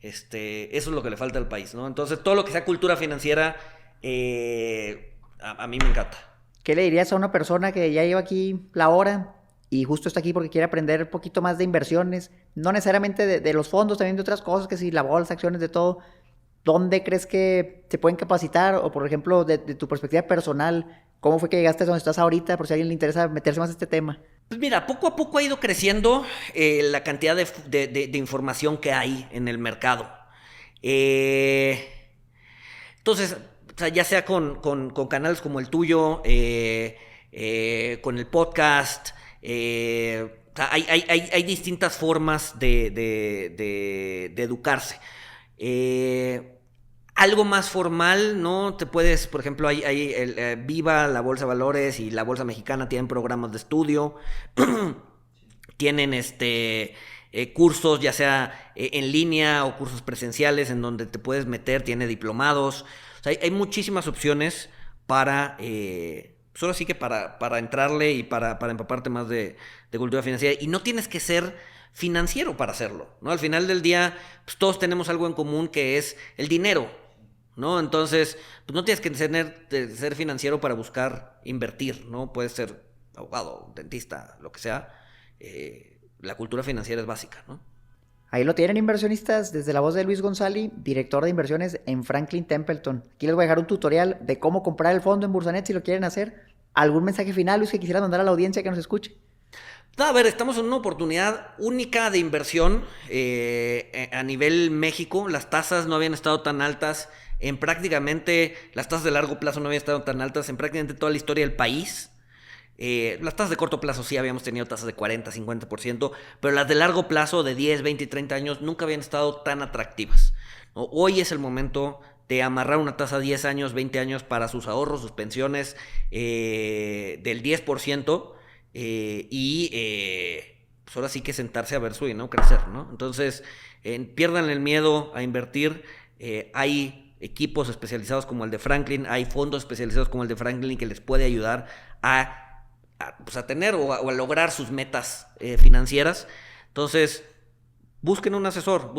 B: Eso es lo que le falta al país, ¿no? Entonces, todo lo que sea cultura financiera, a mí me encanta.
A: ¿Qué le dirías a una persona que ya lleva aquí la hora y justo está aquí porque quiere aprender un poquito más de inversiones? No necesariamente de los fondos, también de otras cosas, que si la bolsa, acciones, de todo. ¿Dónde crees que se pueden capacitar? O, por ejemplo, de tu perspectiva personal, ¿cómo fue que llegaste a donde estás ahorita? Por si a alguien le interesa meterse más a este tema.
B: Pues mira, poco a poco ha ido creciendo la cantidad de información que hay en el mercado. Entonces, o sea, ya sea con canales como el tuyo, con el podcast, o sea, hay distintas formas de educarse. Algo más formal, ¿no? Te puedes, por ejemplo, hay Viva, la Bolsa de Valores y la Bolsa Mexicana tienen programas de estudio, tienen cursos, ya sea en línea o cursos presenciales en donde te puedes meter, tiene diplomados. O sea, hay muchísimas opciones para, pues ahora sí que para entrarle y para empaparte más de cultura financiera. Y no tienes que ser financiero para hacerlo, ¿no? Al final del día, pues todos tenemos algo en común, que es el dinero, ¿no? Entonces, pues no tienes que ser financiero para buscar invertir, ¿no? Puedes ser abogado, dentista, lo que sea. La cultura financiera es básica, ¿no?
A: Ahí lo tienen, inversionistas, desde la voz de Luis González, director de inversiones en Franklin Templeton. Aquí les voy a dejar un tutorial de cómo comprar el fondo en Bursanet si lo quieren hacer. ¿Algún mensaje final, Luis, que quisieras mandar a la audiencia que nos escuche?
B: No, a ver, estamos en una oportunidad única de inversión a nivel México. Las tasas no habían estado tan altas las tasas de largo plazo no habían estado tan altas en prácticamente toda la historia del país. Las tasas de corto plazo sí habíamos tenido tasas de 40, 50%, pero las de largo plazo, de 10, 20 y 30 años, nunca habían estado tan atractivas, ¿no? Hoy es el momento de amarrar una tasa 10 años, 20 años para sus ahorros, sus pensiones del 10%, pues ahora sí que sentarse a ver su dinero crecer, ¿no? Entonces, pierdan el miedo a invertir. Hay equipos especializados como el de Franklin, hay fondos especializados como el de Franklin que les puede ayudar pues a tener o a lograr sus metas financieras. Entonces, busquen un asesor,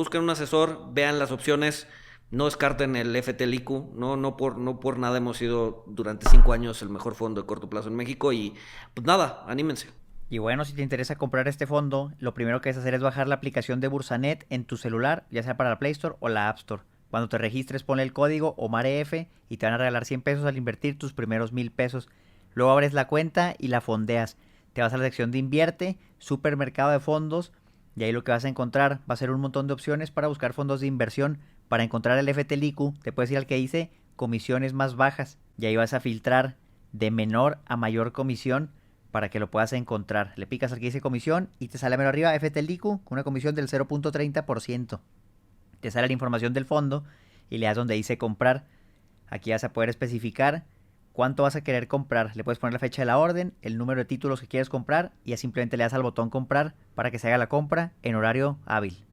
B: vean las opciones, no descarten el FTLIQ, no por nada hemos sido durante 5 años el mejor fondo de corto plazo en México y pues nada, anímense.
A: Y bueno, si te interesa comprar este fondo, lo primero que debes hacer es bajar la aplicación de Bursanet en tu celular, ya sea para la Play Store o la App Store. Cuando te registres, ponle el código OMAREF y te van a regalar 100 pesos al invertir tus primeros 1000 pesos. Luego abres la cuenta y la fondeas. Te vas a la sección de invierte, supermercado de fondos, y ahí lo que vas a encontrar va a ser un montón de opciones para buscar fondos de inversión. Para encontrar el FTLIQ, te puedes ir al que dice comisiones más bajas, y ahí vas a filtrar de menor a mayor comisión para que lo puedas encontrar. Le picas al que dice comisión y te sale a mero arriba FTLIQ con una comisión del 0.30%. Te sale la información del fondo y le das donde dice comprar. Aquí vas a poder especificar cuánto vas a querer comprar. Le puedes poner la fecha de la orden, el número de títulos que quieres comprar y ya simplemente le das al botón comprar para que se haga la compra en horario hábil.